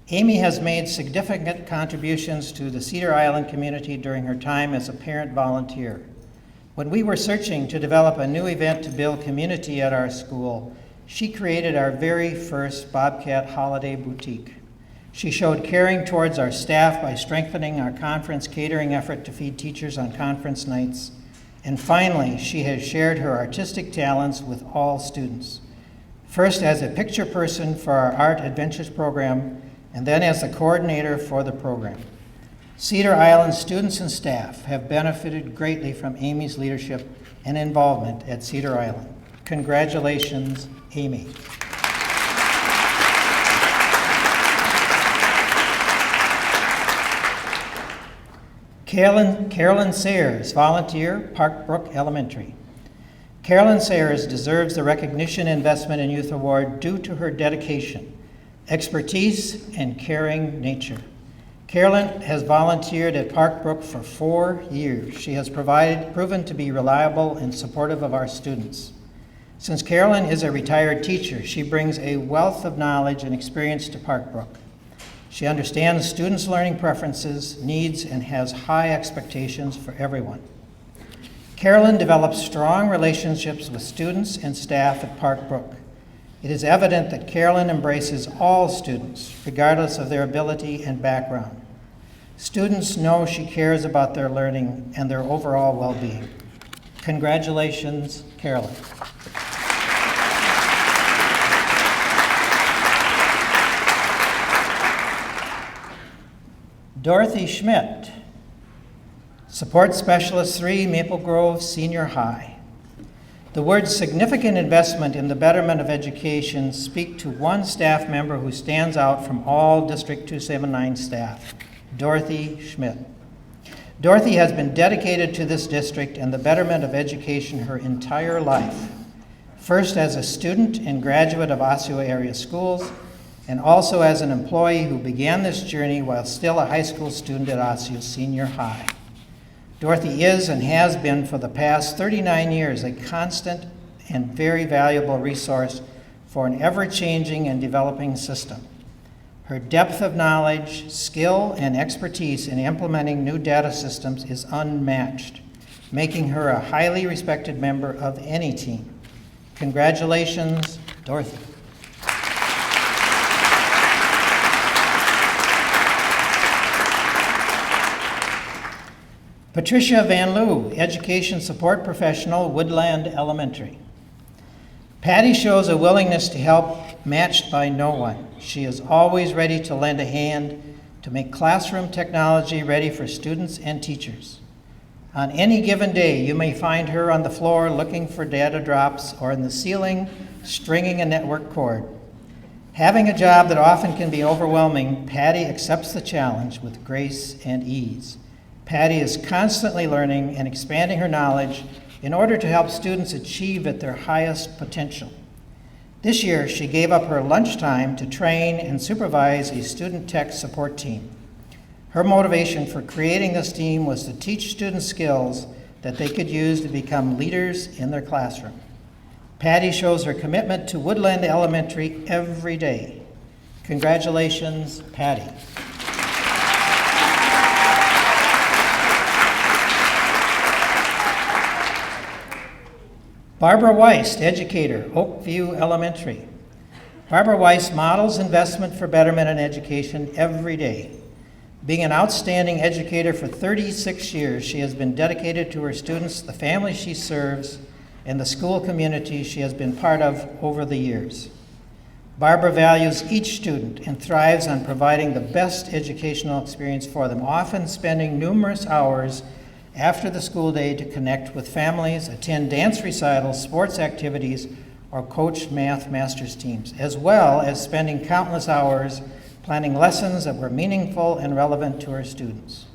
Amy has made significant contributions to the Cedar Island community during her time as a parent volunteer. When we were searching to develop a new event to build community at our school, she created our very first Bobcat Holiday Boutique. She showed caring towards our staff by strengthening our conference catering effort to feed teachers on conference nights. And finally, she has shared her artistic talents with all students. First as a picture person for our Art Adventures program, and then as the coordinator for the program. Cedar Island students and staff have benefited greatly from Amy's leadership and involvement at Cedar Island. Congratulations, Amy. Carolyn Sayers, volunteer, Park Brook Elementary. Carolyn Sayers deserves the Recognition Investment in Youth Award due to her dedication, expertise, and caring nature. Carolyn has volunteered at Park Brook for 4 years. She has proven to be reliable and supportive of our students. Since Carolyn is a retired teacher, she brings a wealth of knowledge and experience to Park Brook. She understands students' learning preferences, needs, and has high expectations for everyone. Carolyn develops strong relationships with students and staff at Park Brook. It is evident that Carolyn embraces all students, regardless of their ability and background. Students know she cares about their learning and their overall well-being. Congratulations, Carolyn. Dorothy Schmidt, Support Specialist 3, Maple Grove Senior High. The words significant investment in the betterment of education speak to one staff member who stands out from all District 279 staff, Dorothy Schmidt. Dorothy has been dedicated to this district and the betterment of education her entire life, first as a student and graduate of Osseo area schools, and also as an employee who began this journey while still a high school student at Osseo Senior High. Dorothy is and has been for the past 39 years a constant and very valuable resource for an ever-changing and developing system. Her depth of knowledge, skill, and expertise in implementing new data systems is unmatched, making her a highly respected member of any team. Congratulations, Dorothy. Patricia Van Loo, Education Support Professional, Woodland Elementary. Patty shows a willingness to help matched by no one. She is always ready to lend a hand to make classroom technology ready for students and teachers. On any given day, you may find her on the floor looking for data drops or in the ceiling stringing a network cord. Having a job that often can be overwhelming, Patty accepts the challenge with grace and ease. Patty is constantly learning and expanding her knowledge in order to help students achieve at their highest potential. This year, she gave up her lunchtime to train and supervise a student tech support team. Her motivation for creating this team was to teach students skills that they could use to become leaders in their classroom. Patty shows her commitment to Woodland Elementary every day. Congratulations, Patty. Barbara Weiss, educator, Oakview Elementary. Barbara Weiss models investment for betterment in education every day. Being an outstanding educator for 36 years, she has been dedicated to her students, the family she serves, and the school community she has been part of over the years. Barbara values each student and thrives on providing the best educational experience for them, often spending numerous hours after the school day to connect with families, attend dance recitals, sports activities, or coached math master's teams, as well as spending countless hours planning lessons that were meaningful and relevant to our students.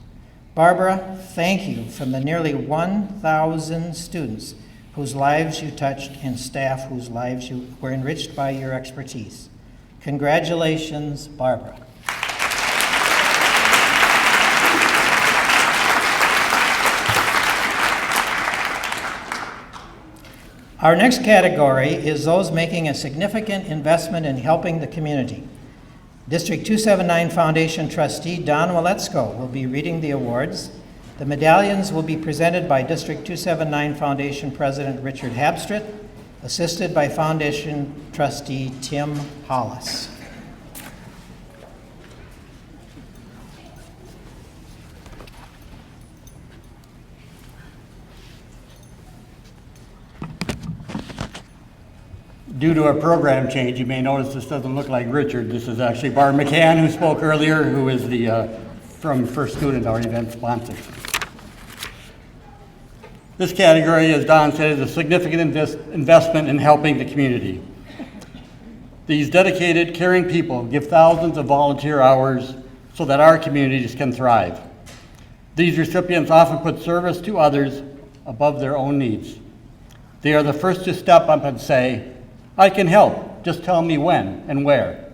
Barbara, thank you from the nearly 1,000 students whose lives you touched and staff whose lives you were enriched by your expertise. Congratulations, Barbara. Our next category is those making a significant investment in helping the community. District 279 Foundation trustee Don Waletsko will be reading the awards. The medallions will be presented by District 279 Foundation President Richard Habstritt, assisted by Foundation trustee Tim Hollis. Due to a program change, you may notice this doesn't look like Richard. This is actually Barb McCann, who spoke earlier, who is the from First Student, our event sponsor. This category, as Don said, is a significant investment in helping the community. These dedicated, caring people give thousands of volunteer hours so that our communities can thrive. These recipients often put service to others above their own needs. They are the first to step up and say, "I can help, just tell me when and where."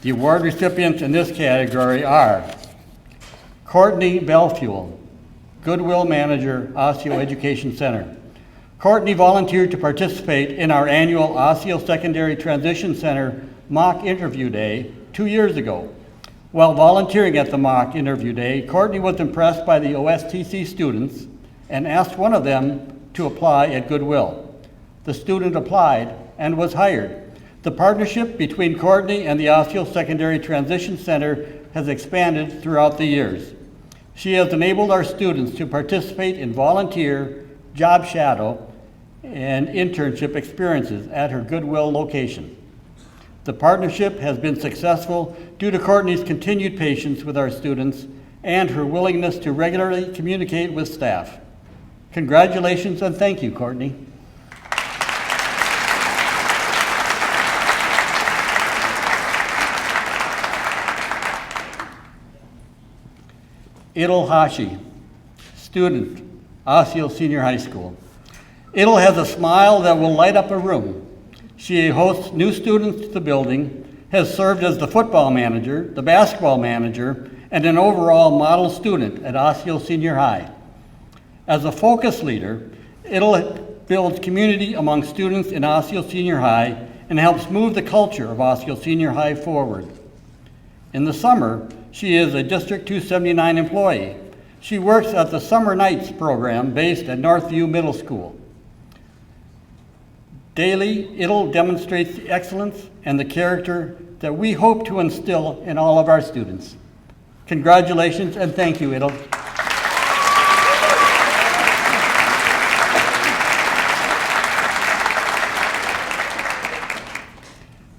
The award recipients in this category are Courtney Belfuel, Goodwill Manager, Osseo Education Center. Courtney volunteered to participate in our annual Osseo Secondary Transition Center mock interview day 2 years ago. While volunteering at the mock interview day, Courtney was impressed by the OSTC students and asked one of them to apply at Goodwill. The student applied and was hired. The partnership between Courtney and the Osseo Secondary Transition Center has expanded throughout the years. She has enabled our students to participate in volunteer, job shadow, and internship experiences at her Goodwill location. The partnership has been successful due to Courtney's continued patience with our students and her willingness to regularly communicate with staff. Congratulations and thank you, Courtney. Idil Hashi, student, Osseo Senior High School. Idil has a smile that will light up a room. She hosts new students to the building, has served as the football manager, the basketball manager, and an overall model student at Osseo Senior High. As a focus leader, Idil builds community among students in Osseo Senior High and helps move the culture of Osseo Senior High forward. In the summer, she is a District 279 employee. She works at the Summer Nights program based at Northview Middle School. Daily, Idil demonstrates the excellence and the character that we hope to instill in all of our students. Congratulations and thank you, Idil.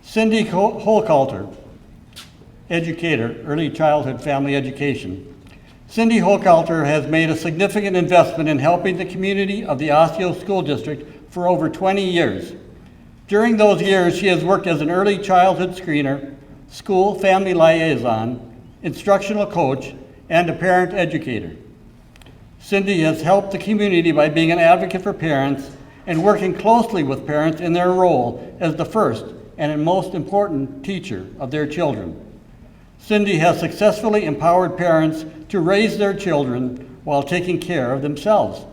Cindy Holkalter, educator, early childhood family education. Cindy Holkalter has made a significant investment in helping the community of the Osseo School District for over 20 years. During those years, she has worked as an early childhood screener, school family liaison, instructional coach, and a parent educator. Cindy has helped the community by being an advocate for parents and working closely with parents in their role as the first and most important teacher of their children. Cindy has successfully empowered parents to raise their children while taking care of themselves.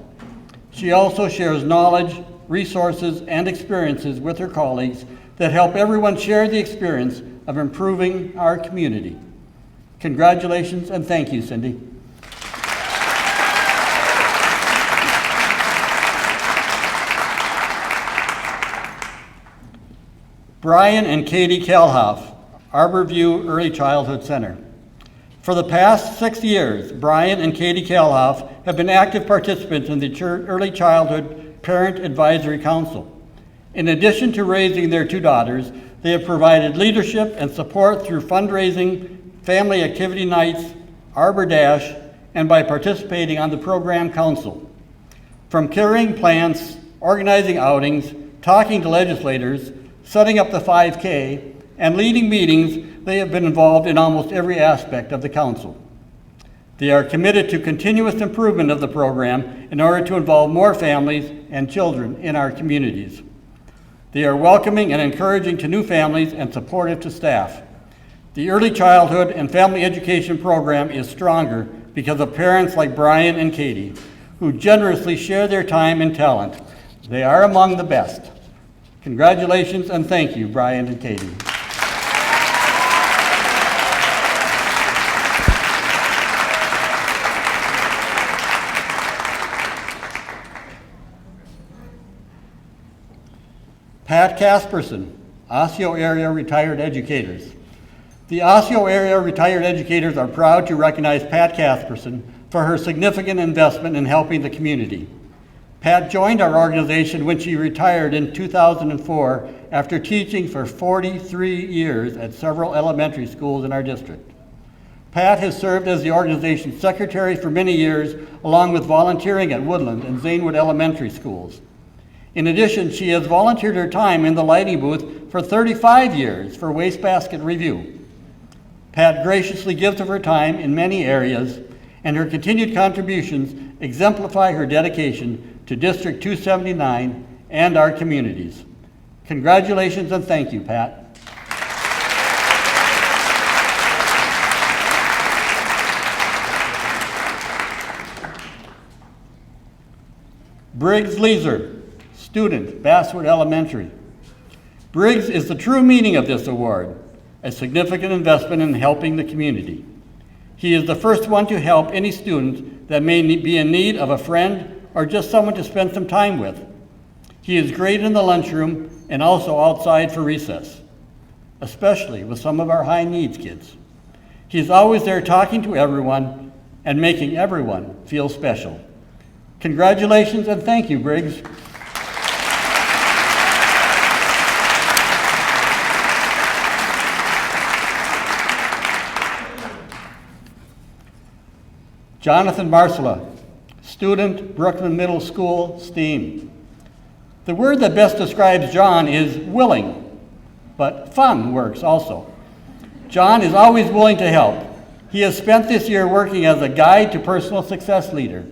She also shares knowledge, resources, and experiences with her colleagues that help everyone share the experience of improving our community. Congratulations and thank you, Cindy. Brian and Katie Kelhoff, Arborview Early Childhood Center. For the past 6 years, Brian and Katie Kelhoff have been active participants in the Early Childhood Parent Advisory Council. In addition to raising their 2 daughters, they have provided leadership and support through fundraising, family activity nights, Arbor Dash, and by participating on the program council. From carrying plants, organizing outings, talking to legislators, setting up the 5K, and leading meetings, they have been involved in almost every aspect of the council. They are committed to continuous improvement of the program in order to involve more families and children in our communities. They are welcoming and encouraging to new families and supportive to staff. The early childhood and family education program is stronger because of parents like Brian and Katie, who generously share their time and talent. They are among the best. Congratulations and thank you, Brian and Katie. Pat Casperson, Osseo Area Retired Educators. The Osseo Area Retired Educators are proud to recognize Pat Casperson for her significant investment in helping the community. Pat joined our organization when she retired in 2004 after teaching for 43 years at several elementary schools in our district. Pat has served as the organization's secretary for many years, along with volunteering at Woodland and Zanewood Elementary Schools. In addition, she has volunteered her time in the lighting booth for 35 years for Wastebasket Review. Pat graciously gives of her time in many areas, and her continued contributions exemplify her dedication to District 279 and our communities. Congratulations and thank you, Pat. Briggs Leeser, student, Basswood Elementary. Briggs is the true meaning of this award, a significant investment in helping the community. He is the first one to help any student that may be in need of a friend or just someone to spend some time with. He is great in the lunchroom and also outside for recess, especially with some of our high needs kids. He is always there talking to everyone and making everyone feel special. Congratulations and thank you, Briggs. Jonathan Marcella, student, Brooklyn Middle School, STEAM. The word that best describes John is willing, but fun works also. John is always willing to help. He has spent this year working as a guide to personal success leader,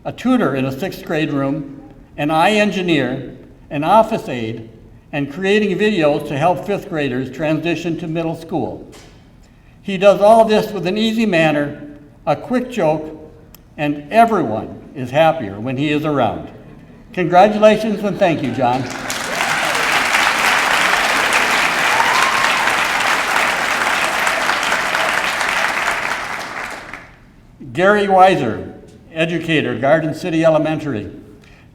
a tutor in a 6th grade room, an eye engineer, an office aide, and creating videos to help 5th graders transition to middle school. He does all this with an easy manner, a quick joke, and everyone is happier when he is around. Congratulations and thank you, John. Gary Weiser, educator, Garden City Elementary.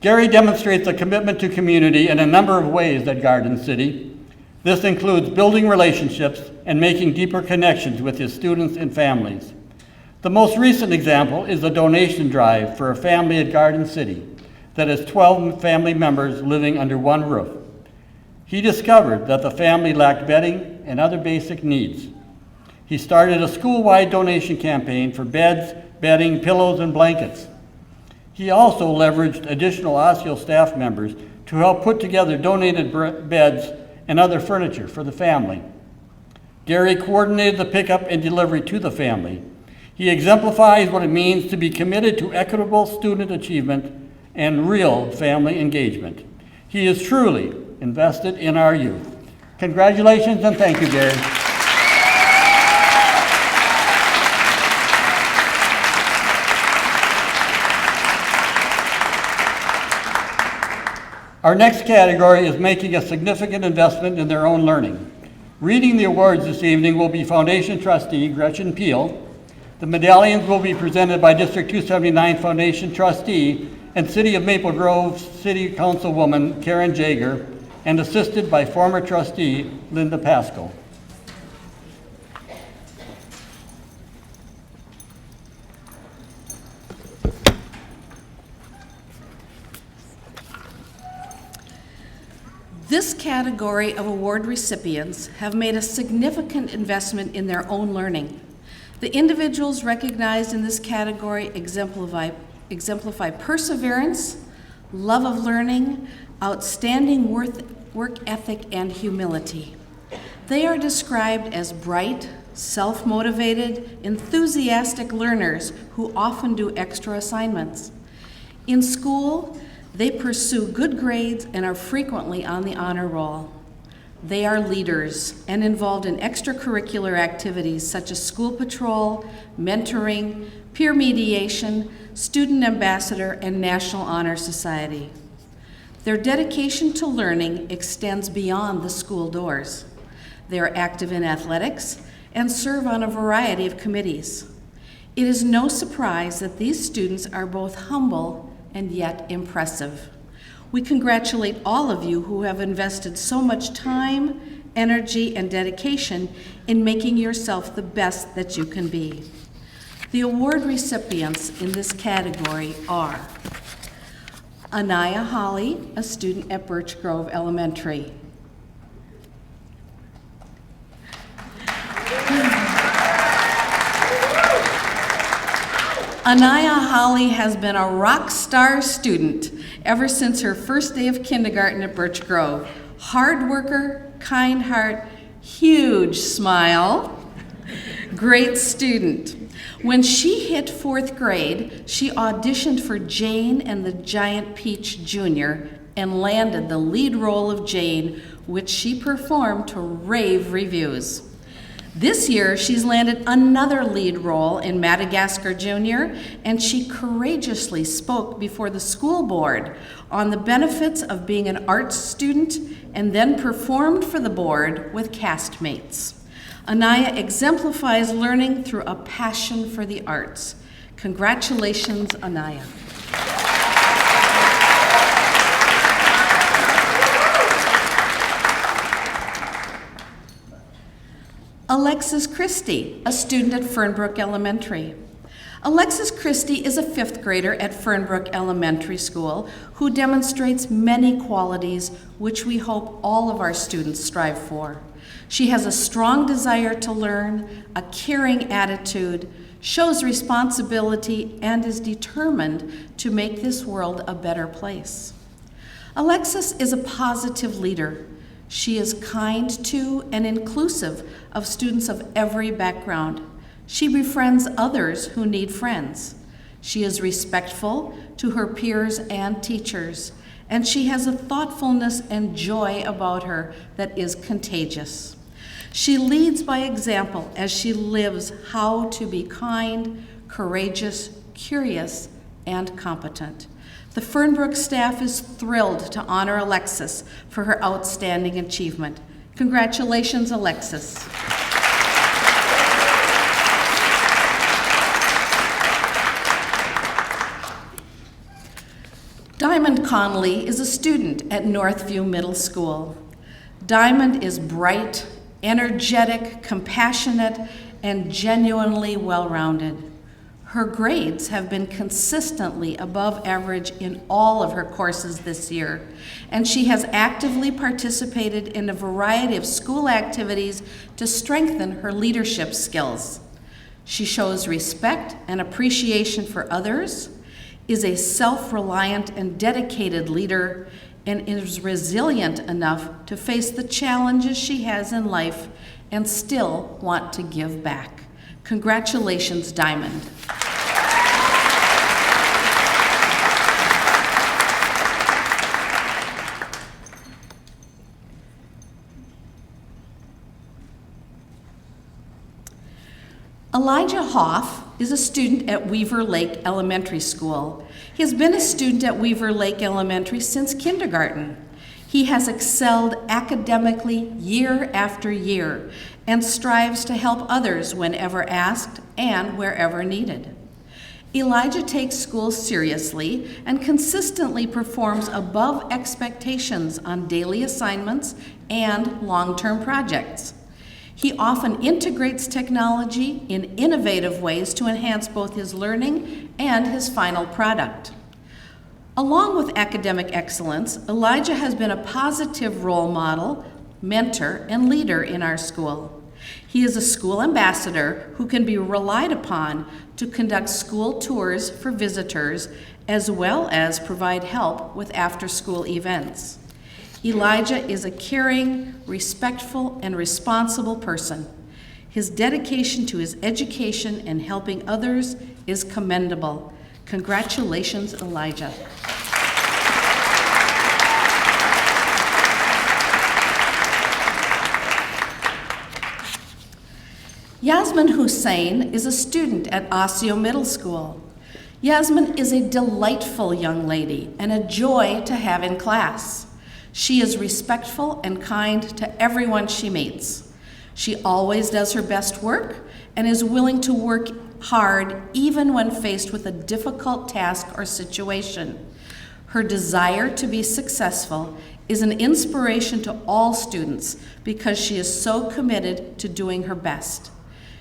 Gary demonstrates a commitment to community in a number of ways at Garden City. This includes building relationships and making deeper connections with his students and families. The most recent example is a donation drive for a family at Garden City that has 12 family members living under one roof. He discovered that the family lacked bedding and other basic needs. He started a school-wide donation campaign for beds, bedding, pillows, and blankets. He also leveraged additional Osseo staff members to help put together donated beds and other furniture for the family. Gary coordinated the pickup and delivery to the family. He exemplifies what it means to be committed to equitable student achievement and real family engagement. He is truly invested in our youth. Congratulations and thank you, Gary. Our next category is making a significant investment in their own learning. Reading the awards this evening will be Foundation Trustee Gretchen Peel. The medallions will be presented by District 279 Foundation Trustee and City of Maple Grove City Councilwoman Karen Jager, and assisted by former trustee Linda Pascal. This category of award recipients have made a significant investment in their own learning. The individuals recognized in this category exemplify perseverance, love of learning, outstanding work ethic, and humility. They are described as bright, self-motivated, enthusiastic learners who often do extra assignments. In school, they pursue good grades and are frequently on the honor roll. They are leaders and involved in extracurricular activities such as school patrol, mentoring, peer mediation, student ambassador, and National Honor Society. Their dedication to learning extends beyond the school doors. They are active in athletics and serve on a variety of committees. It is no surprise that these students are both humble and yet impressive. We congratulate all of you who have invested so much time, energy, and dedication in making yourself the best that you can be. The award recipients in this category are Anaya Holly, a student at Birch Grove Elementary. Anaya Holly has been a rock star student ever since her first day of kindergarten at Birch Grove. Hard worker, kind heart, huge smile, great student. When she hit 4th grade, she auditioned for Jane and the Giant Peach Jr. and landed the lead role of Jane, which she performed to rave reviews. This year, she's landed another lead role in Madagascar Jr., and she courageously spoke before the school board on the benefits of being an arts student and then performed for the board with castmates. Anaya exemplifies learning through a passion for the arts. Congratulations, Anaya. Alexis Christie, a student at Fernbrook Elementary. Alexis Christie is a 5th grader at Fernbrook Elementary School who demonstrates many qualities which we hope all of our students strive for. She has a strong desire to learn, a caring attitude, shows responsibility, and is determined to make this world a better place. Alexis is a positive leader. She is kind to and inclusive of students of every background. She befriends others who need friends. She is respectful to her peers and teachers, and she has a thoughtfulness and joy about her that is contagious. She leads by example as she lives how to be kind, courageous, curious, and competent. The Fernbrook staff is thrilled to honor Alexis for her outstanding achievement. Congratulations, Alexis. Diamond Conley is a student at Northview Middle School. Diamond is bright, energetic, compassionate, and genuinely well-rounded. Her grades have been consistently above average in all of her courses this year, and she has actively participated in a variety of school activities to strengthen her leadership skills. She shows respect and appreciation for others, is a self-reliant and dedicated leader, and is resilient enough to face the challenges she has in life and still want to give back. Congratulations, Diamond. Elijah Hoff is a student at Weaver Lake Elementary School. He has been a student at Weaver Lake Elementary since kindergarten. He has excelled academically year after year and strives to help others whenever asked and wherever needed. Elijah takes school seriously and consistently performs above expectations on daily assignments and long-term projects. He often integrates technology in innovative ways to enhance both his learning and his final product. Along with academic excellence, Elijah has been a positive role model, mentor, and leader in our school. He is a school ambassador who can be relied upon to conduct school tours for visitors as well as provide help with after-school events. Elijah is a caring, respectful, and responsible person. His dedication to his education and helping others is commendable. Congratulations, Elijah. Yasmin Hussein is a student at Osseo Middle School. Yasmin is a delightful young lady and a joy to have in class. She is respectful and kind to everyone she meets. She always does her best work and is willing to work hard even when faced with a difficult task or situation. Her desire to be successful is an inspiration to all students because she is so committed to doing her best.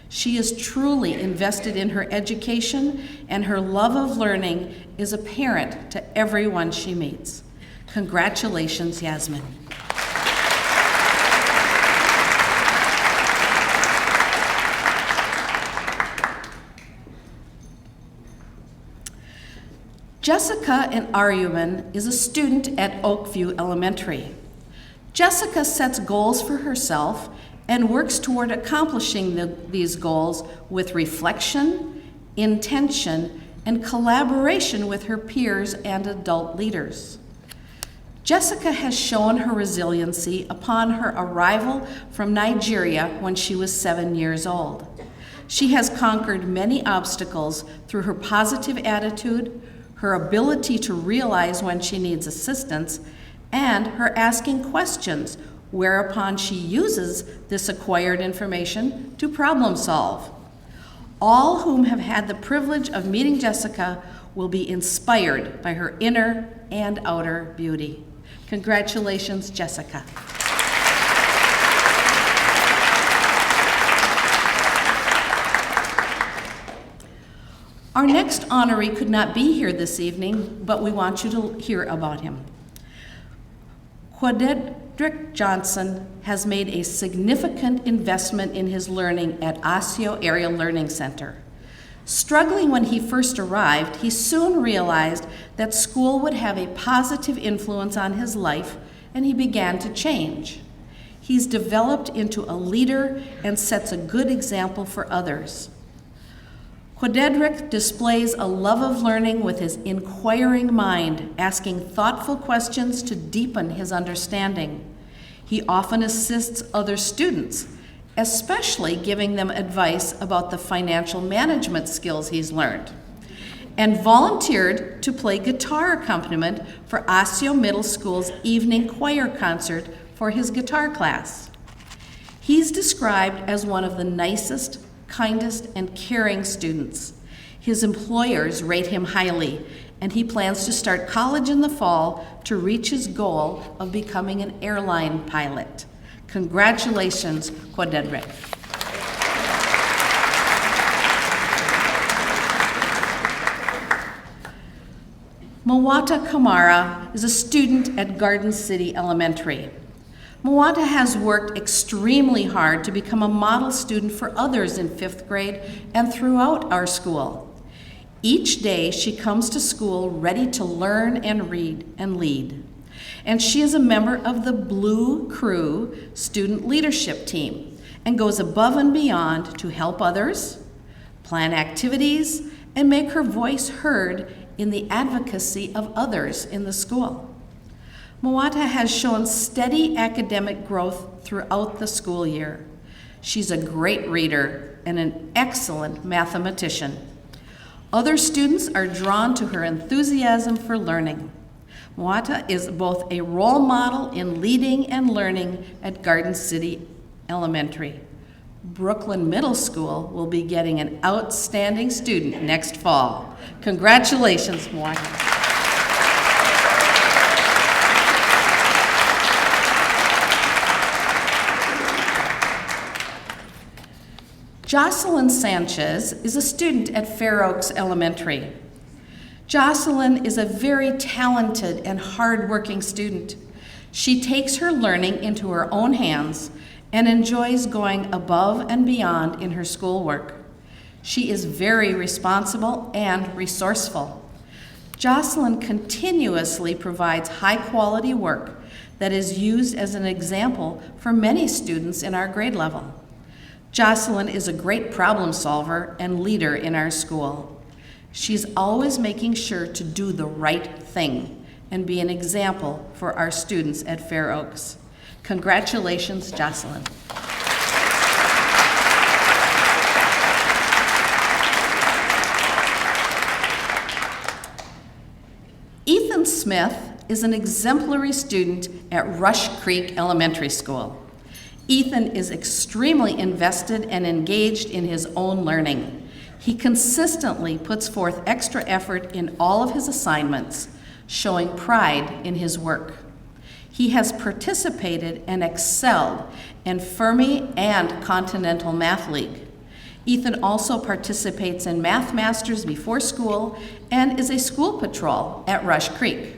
She is truly invested in her education, and her love of learning is apparent to everyone she meets. Congratulations, Yasmin. Jessica and Aryuman is a student at Oakview Elementary. Jessica sets goals for herself and works toward accomplishing these goals with reflection, intention, and collaboration with her peers and adult leaders. Jessica has shown her resiliency upon her arrival from Nigeria when she was 7 years old. She has conquered many obstacles through her positive attitude, her ability to realize when she needs assistance, and her asking questions, whereupon she uses this acquired information to problem solve. All whom have had the privilege of meeting Jessica will be inspired by her inner and outer beauty. Congratulations, Jessica. Our next honoree could not be here this evening, but we want you to hear about him. Quadedrick Johnson has made a significant investment in his learning at Osseo Area Learning Center. Struggling when he first arrived, he soon realized that school would have a positive influence on his life, and he began to change. He's developed into a leader and sets a good example for others. Quadedrick displays a love of learning with his inquiring mind, asking thoughtful questions to deepen his understanding. He often assists other students, especially giving them advice about the financial management skills he's learned, and volunteered to play guitar accompaniment for Osseo Middle School's evening choir concert for his guitar class. He's described as one of the nicest, kindest, and caring students. His employers rate him highly, and he plans to start college in the fall to reach his goal of becoming an airline pilot. Congratulations, Quadedrick. Mawata Kamara is a student at Garden City Elementary. Mawata has worked extremely hard to become a model student for others in 5th grade and throughout our school. Each day she comes to school ready to learn and read and lead. And she is a member of the Blue Crew student leadership team and goes above and beyond to help others, plan activities, and make her voice heard in the advocacy of others in the school. Mawata has shown steady academic growth throughout the school year. She's a great reader and an excellent mathematician. Other students are drawn to her enthusiasm for learning. Mawata is both a role model in leading and learning at Garden City Elementary. Brooklyn Middle School will be getting an outstanding student next fall. Congratulations, Mawata. Jocelyn Sanchez is a student at Fair Oaks Elementary. Jocelyn is a very talented and hardworking student. She takes her learning into her own hands and enjoys going above and beyond in her schoolwork. She is very responsible and resourceful. Jocelyn continuously provides high-quality work that is used as an example for many students in our grade level. Jocelyn is a great problem solver and leader in our school. She's always making sure to do the right thing and be an example for our students at Fair Oaks. Congratulations, Jocelyn. Ethan Smith is an exemplary student at Rush Creek Elementary School. Ethan is extremely invested and engaged in his own learning. He consistently puts forth extra effort in all of his assignments, showing pride in his work. He has participated and excelled in Fermi and Continental Math League. Ethan also participates in Math Masters before school and is a school patrol at Rush Creek.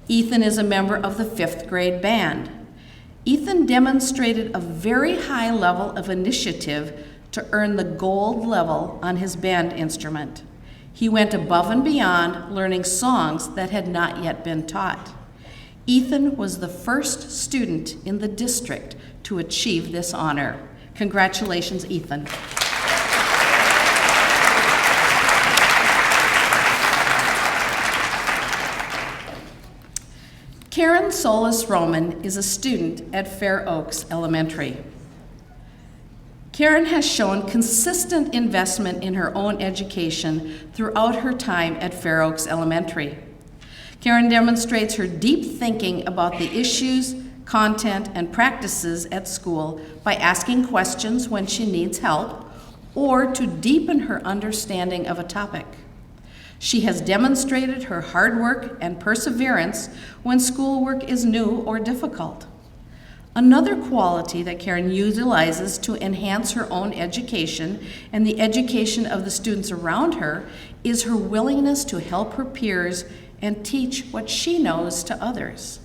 Ethan is a member of the 5th grade band. Ethan demonstrated a very high level of initiative to earn the gold level on his band instrument. He went above and beyond, learning songs that had not yet been taught. Ethan was the first student in the district to achieve this honor. Congratulations, Ethan. Karen Solis Roman is a student at Fair Oaks Elementary. Karen has shown consistent investment in her own education throughout her time at Fair Oaks Elementary. Karen demonstrates her deep thinking about the issues, content, and practices at school by asking questions when she needs help or to deepen her understanding of a topic. She has demonstrated her hard work and perseverance when schoolwork is new or difficult. Another quality that Karen utilizes to enhance her own education and the education of the students around her is her willingness to help her peers and teach what she knows to others.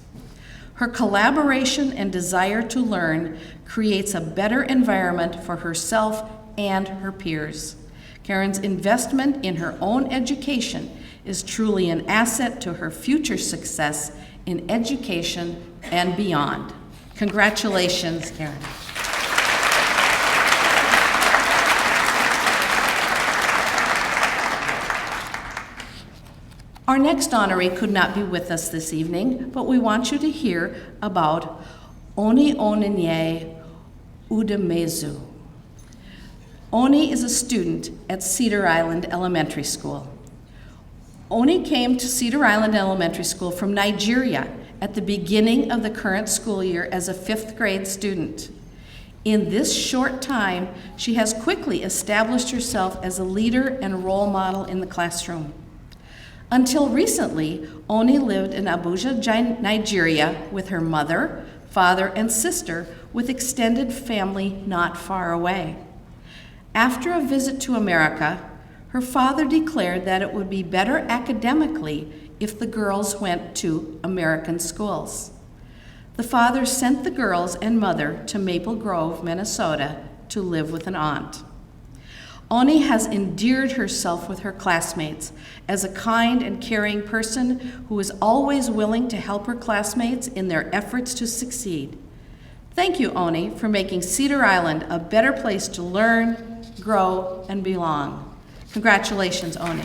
Her collaboration and desire to learn creates a better environment for herself and her peers. Karen's investment in her own education is truly an asset to her future success in education and beyond. Congratulations, Karen. Our next honoree could not be with us this evening, but we want you to hear about Oni Onenye Udemezu. Oni is a student at Cedar Island Elementary School. Oni came to Cedar Island Elementary School from Nigeria at the beginning of the current school year as a 5th grade student. In this short time, she has quickly established herself as a leader and role model in the classroom. Until recently, Oni lived in Abuja, Nigeria with her mother, father, and sister with extended family not far away. After a visit to America, her father declared that it would be better academically if the girls went to American schools. The father sent the girls and mother to Maple Grove, Minnesota, to live with an aunt. Oni has endeared herself with her classmates as a kind and caring person who is always willing to help her classmates in their efforts to succeed. Thank you, Oni, for making Cedar Island a better place to learn, grow, and belong. Congratulations, Oni.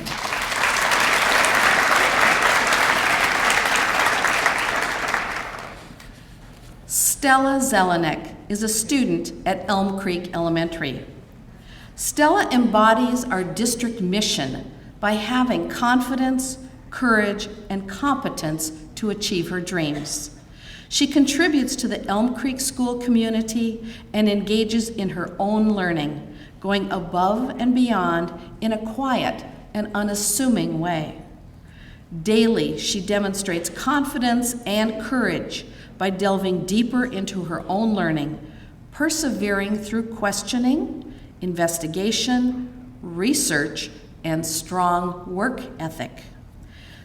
Stella Zelenek is a student at Elm Creek Elementary. Stella embodies our district mission by having confidence, courage, and competence to achieve her dreams. She contributes to the Elm Creek school community and engages in her own learning, going above and beyond in a quiet and unassuming way. Daily, she demonstrates confidence and courage by delving deeper into her own learning, persevering through questioning, investigation, research, and strong work ethic.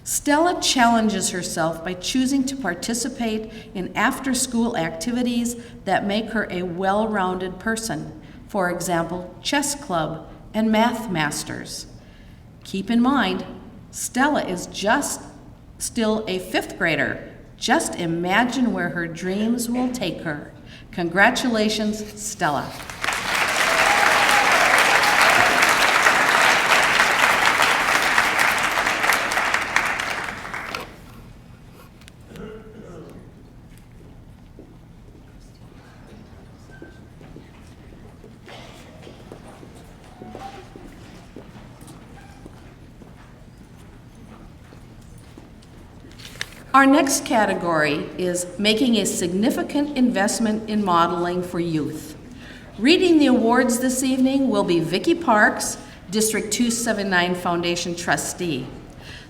Stella challenges herself by choosing to participate in after-school activities that make her a well-rounded person. For example, chess club and math masters. Keep in mind, Stella is just still a 5th grader. Just imagine where her dreams will take her. Congratulations, Stella. Our next category is making a significant investment in modeling for youth. Reading the awards this evening will be Vicki Parks, District 279 Foundation trustee.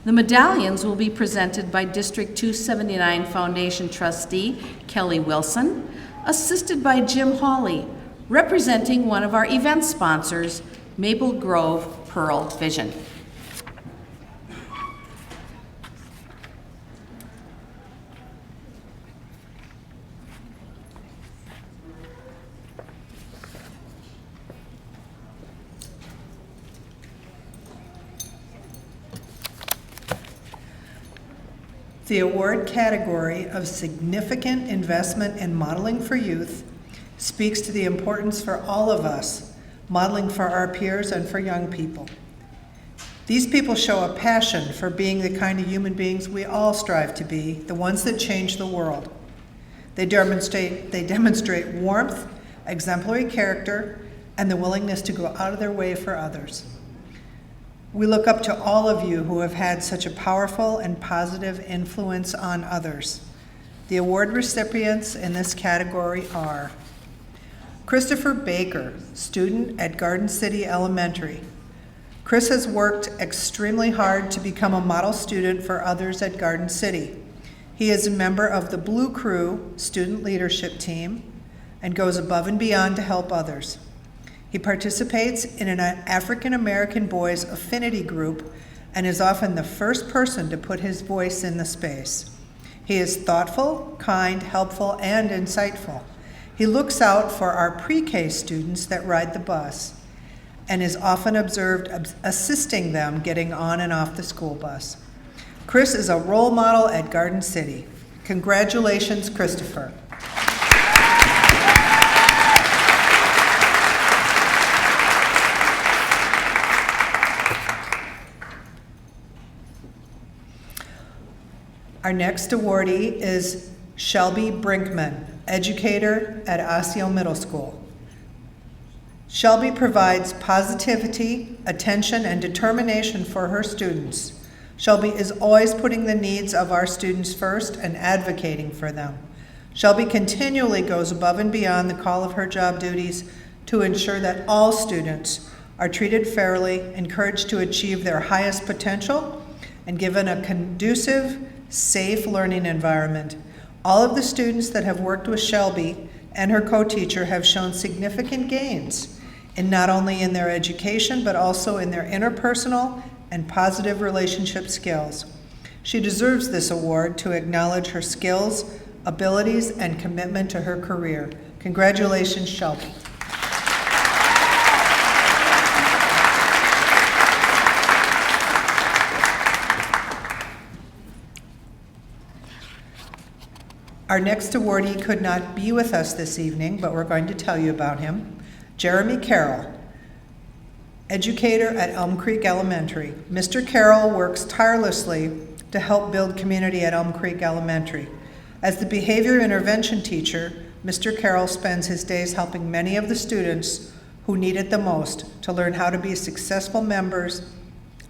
The medallions will be presented by District 279 Foundation trustee Kelly Wilson, assisted by Jim Hawley, representing one of our event sponsors, Maple Grove Pearl Vision. The award category of Significant Investment in Modeling for Youth speaks to the importance for all of us, modeling for our peers and for young people. These people show a passion for being the kind of human beings we all strive to be, the ones that change the world. They demonstrate warmth, exemplary character, and the willingness to go out of their way for others. We look up to all of you who have had such a powerful and positive influence on others. The award recipients in this category are Christopher Baker, student at Garden City Elementary. Chris has worked extremely hard to become a model student for others at Garden City. He is a member of the Blue Crew student leadership team and goes above and beyond to help others. He participates in an African American boys affinity group and is often the first person to put his voice in the space. He is thoughtful, kind, helpful, and insightful. He looks out for our pre-K students that ride the bus and is often observed assisting them getting on and off the school bus. Chris is a role model at Garden City. Congratulations, Christopher. Our next awardee is Shelby Brinkman, educator at Osseo Middle School. Shelby provides positivity, attention, and determination for her students. Shelby is always putting the needs of our students first and advocating for them. Shelby continually goes above and beyond the call of her job duties to ensure that all students are treated fairly, encouraged to achieve their highest potential, and given a conducive, safe learning environment. All of the students that have worked with Shelby and her co-teacher have shown significant gains in not only in their education, but also in their interpersonal and positive relationship skills. She deserves this award to acknowledge her skills, abilities, and commitment to her career. Congratulations, Shelby. Our next awardee could not be with us this evening, but we're going to tell you about him. Jeremy Carroll, educator at Elm Creek Elementary. Mr. Carroll works tirelessly to help build community at Elm Creek Elementary. As the behavior intervention teacher, Mr. Carroll spends his days helping many of the students who need it the most to learn how to be successful members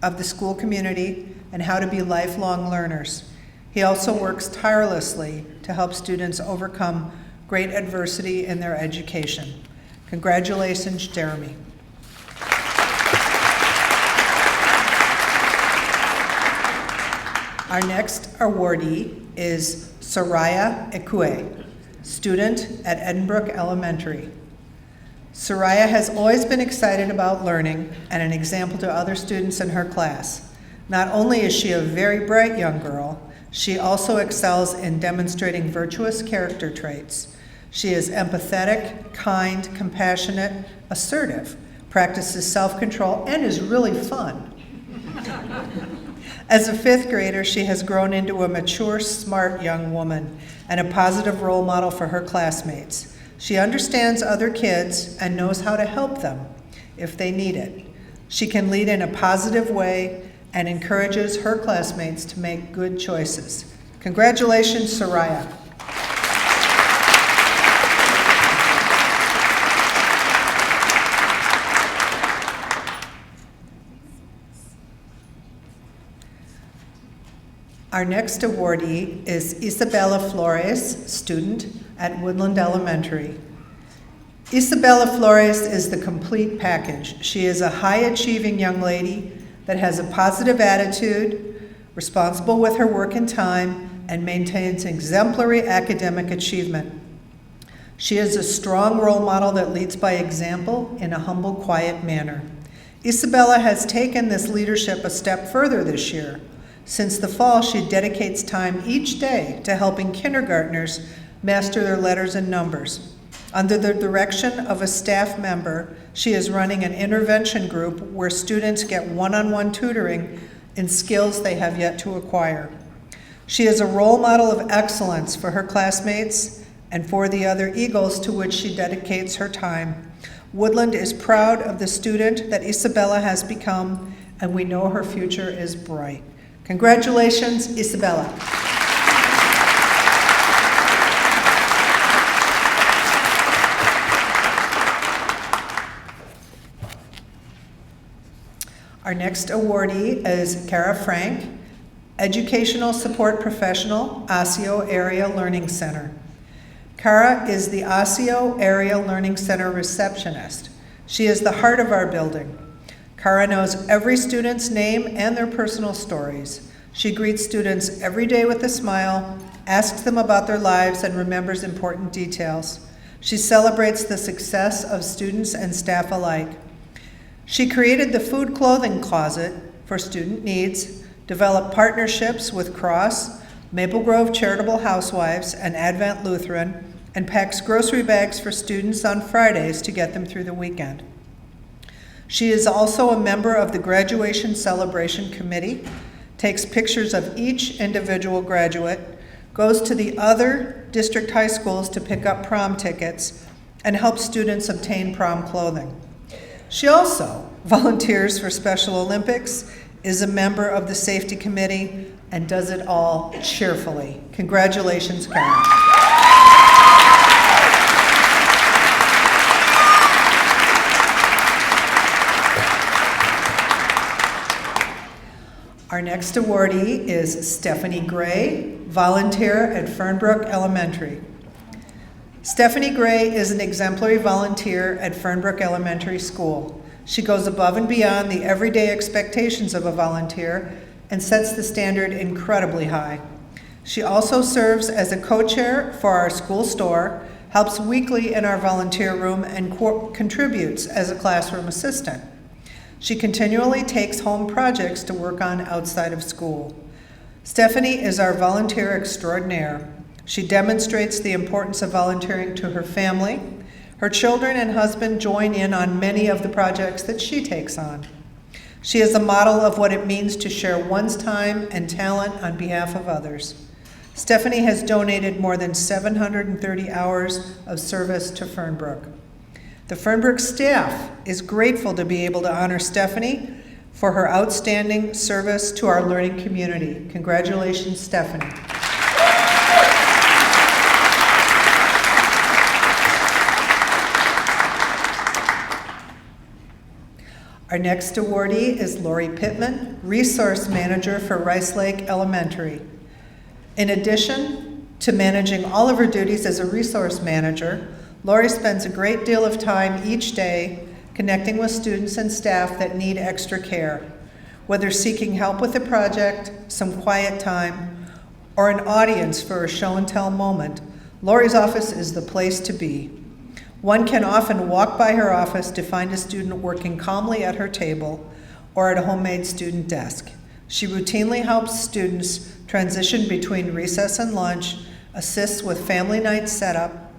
of the school community and how to be lifelong learners. He also works tirelessly to help students overcome great adversity in their education. Congratulations, Jeremy. Our next awardee is Soraya Ekwe, student at Edinbrook Elementary. Soraya has always been excited about learning and an example to other students in her class. Not only is she a very bright young girl, she also excels in demonstrating virtuous character traits. She is empathetic, kind, compassionate, assertive, practices self-control, and is really fun. As a fifth grader, she has grown into a mature, smart young woman and a positive role model for her classmates. She understands other kids and knows how to help them if they need it. She can lead in a positive way and encourages her classmates to make good choices. Congratulations, Soraya. Our next awardee is Isabella Flores, student at Woodland Elementary. Isabella Flores is the complete package. She is a high-achieving young lady that has a positive attitude, responsible with her work and time, and maintains exemplary academic achievement. She is a strong role model that leads by example in a humble, quiet manner. Isabella has taken this leadership a step further this year. Since the fall, she dedicates time each day to helping kindergartners master their letters and numbers. Under the direction of a staff member, she is running an intervention group where students get one-on-one tutoring in skills they have yet to acquire. She is a role model of excellence for her classmates and for the other Eagles to which she dedicates her time. Woodland is proud of the student that Isabella has become, and we know her future is bright. Congratulations, Isabella. Our next awardee is Kara Frank, Educational Support Professional, Osseo Area Learning Center. Kara is the Osseo Area Learning Center receptionist. She is the heart of our building. Kara knows every student's name and their personal stories. She greets students every day with a smile, asks them about their lives, and remembers important details. She celebrates the success of students and staff alike. She created the food clothing closet for student needs, developed partnerships with Cross, Maple Grove Charitable Housewives, and Advent Lutheran, and packs grocery bags for students on Fridays to get them through the weekend. She is also a member of the Graduation Celebration Committee, takes pictures of each individual graduate, goes to the other district high schools to pick up prom tickets, and helps students obtain prom clothing. She also volunteers for Special Olympics, is a member of the Safety Committee, and does it all cheerfully. Congratulations, Karen. Our next awardee is Stephanie Gray, volunteer at Fernbrook Elementary. Stephanie Gray is an exemplary volunteer at Fernbrook Elementary School. She goes above and beyond the everyday expectations of a volunteer and sets the standard incredibly high. She also serves as a co-chair for our school store, helps weekly in our volunteer room, and contributes as a classroom assistant. She continually takes home projects to work on outside of school. Stephanie is our volunteer extraordinaire. She demonstrates the importance of volunteering to her family. Her children and husband join in on many of the projects that she takes on. She is a model of what it means to share one's time and talent on behalf of others. Stephanie has donated more than 730 hours of service to Fernbrook. The Fernbrook staff is grateful to be able to honor Stephanie for her outstanding service to our learning community. Congratulations, Stephanie. Our next awardee is Lori Pittman, Resource Manager for Rice Lake Elementary. In addition to managing all of her duties as a resource manager, Lori spends a great deal of time each day connecting with students and staff that need extra care, whether seeking help with a project, some quiet time, or an audience for a show and tell moment. Lori's office is the place to be. One can often walk by her office to find a student working calmly at her table or at a homemade student desk. She routinely helps students transition between recess and lunch, assists with family night setup,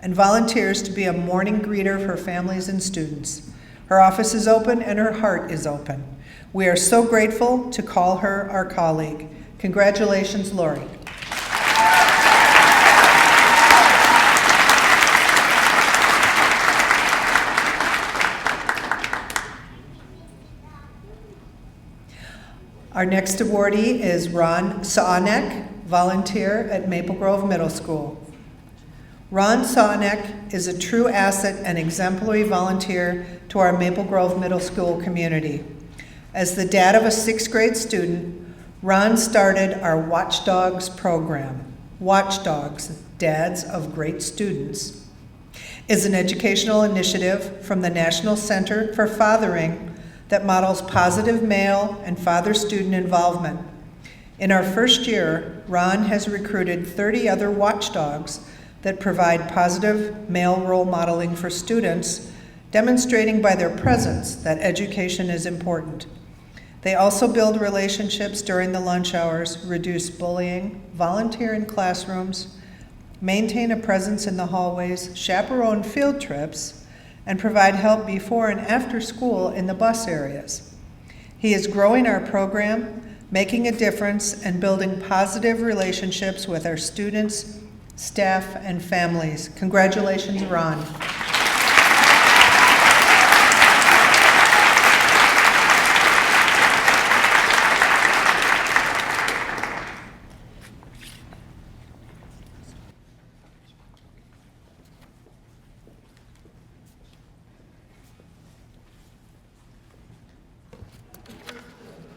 and volunteers to be a morning greeter for families and students. Her office is open and her heart is open. We are so grateful to call her our colleague. Congratulations, Lori. Our next awardee is Ron Saunek, volunteer at Maple Grove Middle School. Ron Saunek is a true asset and exemplary volunteer to our Maple Grove Middle School community. As the dad of a 6th grade student, Ron started our Watchdogs program. Watchdogs, Dads of Great Students, is an educational initiative from the National Center for Fathering that models positive male and father-student involvement. In our first year, Ron has recruited 30 other watchdogs that provide positive male role modeling for students, demonstrating by their presence that education is important. They also build relationships during the lunch hours, reduce bullying, volunteer in classrooms, maintain a presence in the hallways, chaperone field trips, and provide help before and after school in the bus areas. He is growing our program, making a difference, and building positive relationships with our students, staff, and families. Congratulations, Ron.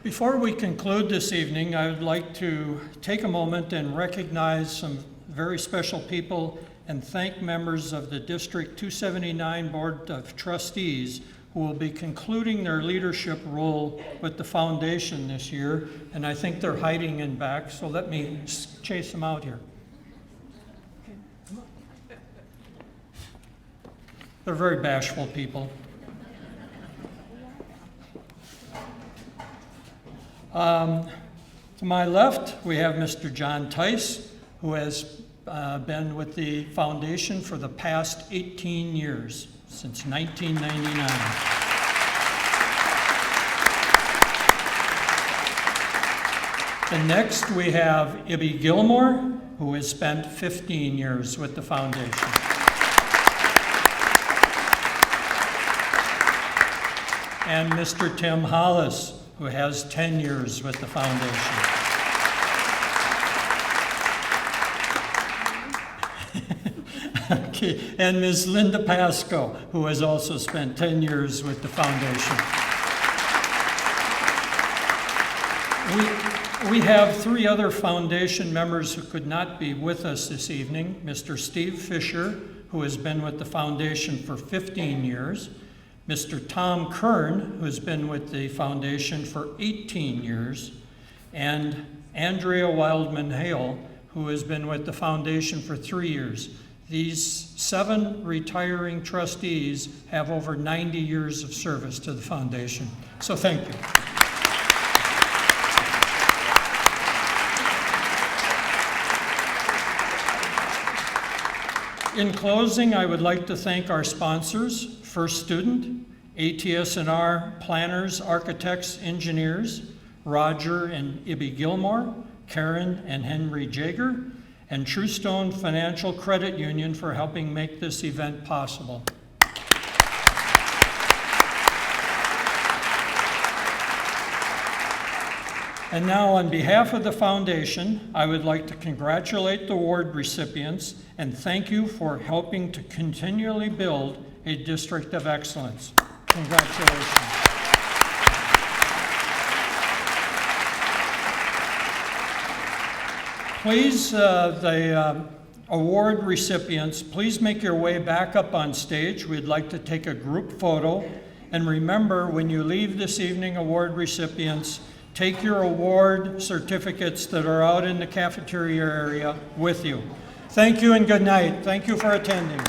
Before we conclude this evening, I would like to take a moment and recognize some very special people and thank members of the District 279 Board of Trustees who will be concluding their leadership role with the foundation this year. And I think they're hiding in back, so let me chase them out here. They're very bashful people. To my left, we have Mr. John Tice, who has been with the foundation for the past 18 years, since 1999. And next, we have Ibby Gilmore, who has spent 15 years with the foundation. And Mr. Tim Hollis, who has 10 years with the foundation. Okay. And Ms. Linda Pasco, who has also spent 10 years with the foundation. We have 3 other foundation members who could not be with us this evening. Mr. Steve Fisher, who has been with the foundation for 15 years. Mr. Tom Kern, who's been with the foundation for 18 years, and Andrea Wildman Hale, who has been with the foundation for 3 years. These 7 retiring trustees have over 90 years of service to the foundation. So thank you. In closing, I would like to thank our sponsors, First Student, ATS&R planners, architects, engineers, Roger and Ibby Gilmore, Karen and Henry Jager, and Truestone Financial Credit Union for helping make this event possible. And now, on behalf of the foundation, I would like to congratulate the award recipients and thank you for helping to continually build a district of excellence. Congratulations. Please, the award recipients, please make your way back up on stage. We'd like to take a group photo. And remember, when you leave this evening, award recipients, take your award certificates that are out in the cafeteria area with you. Thank you and good night. Thank you for attending.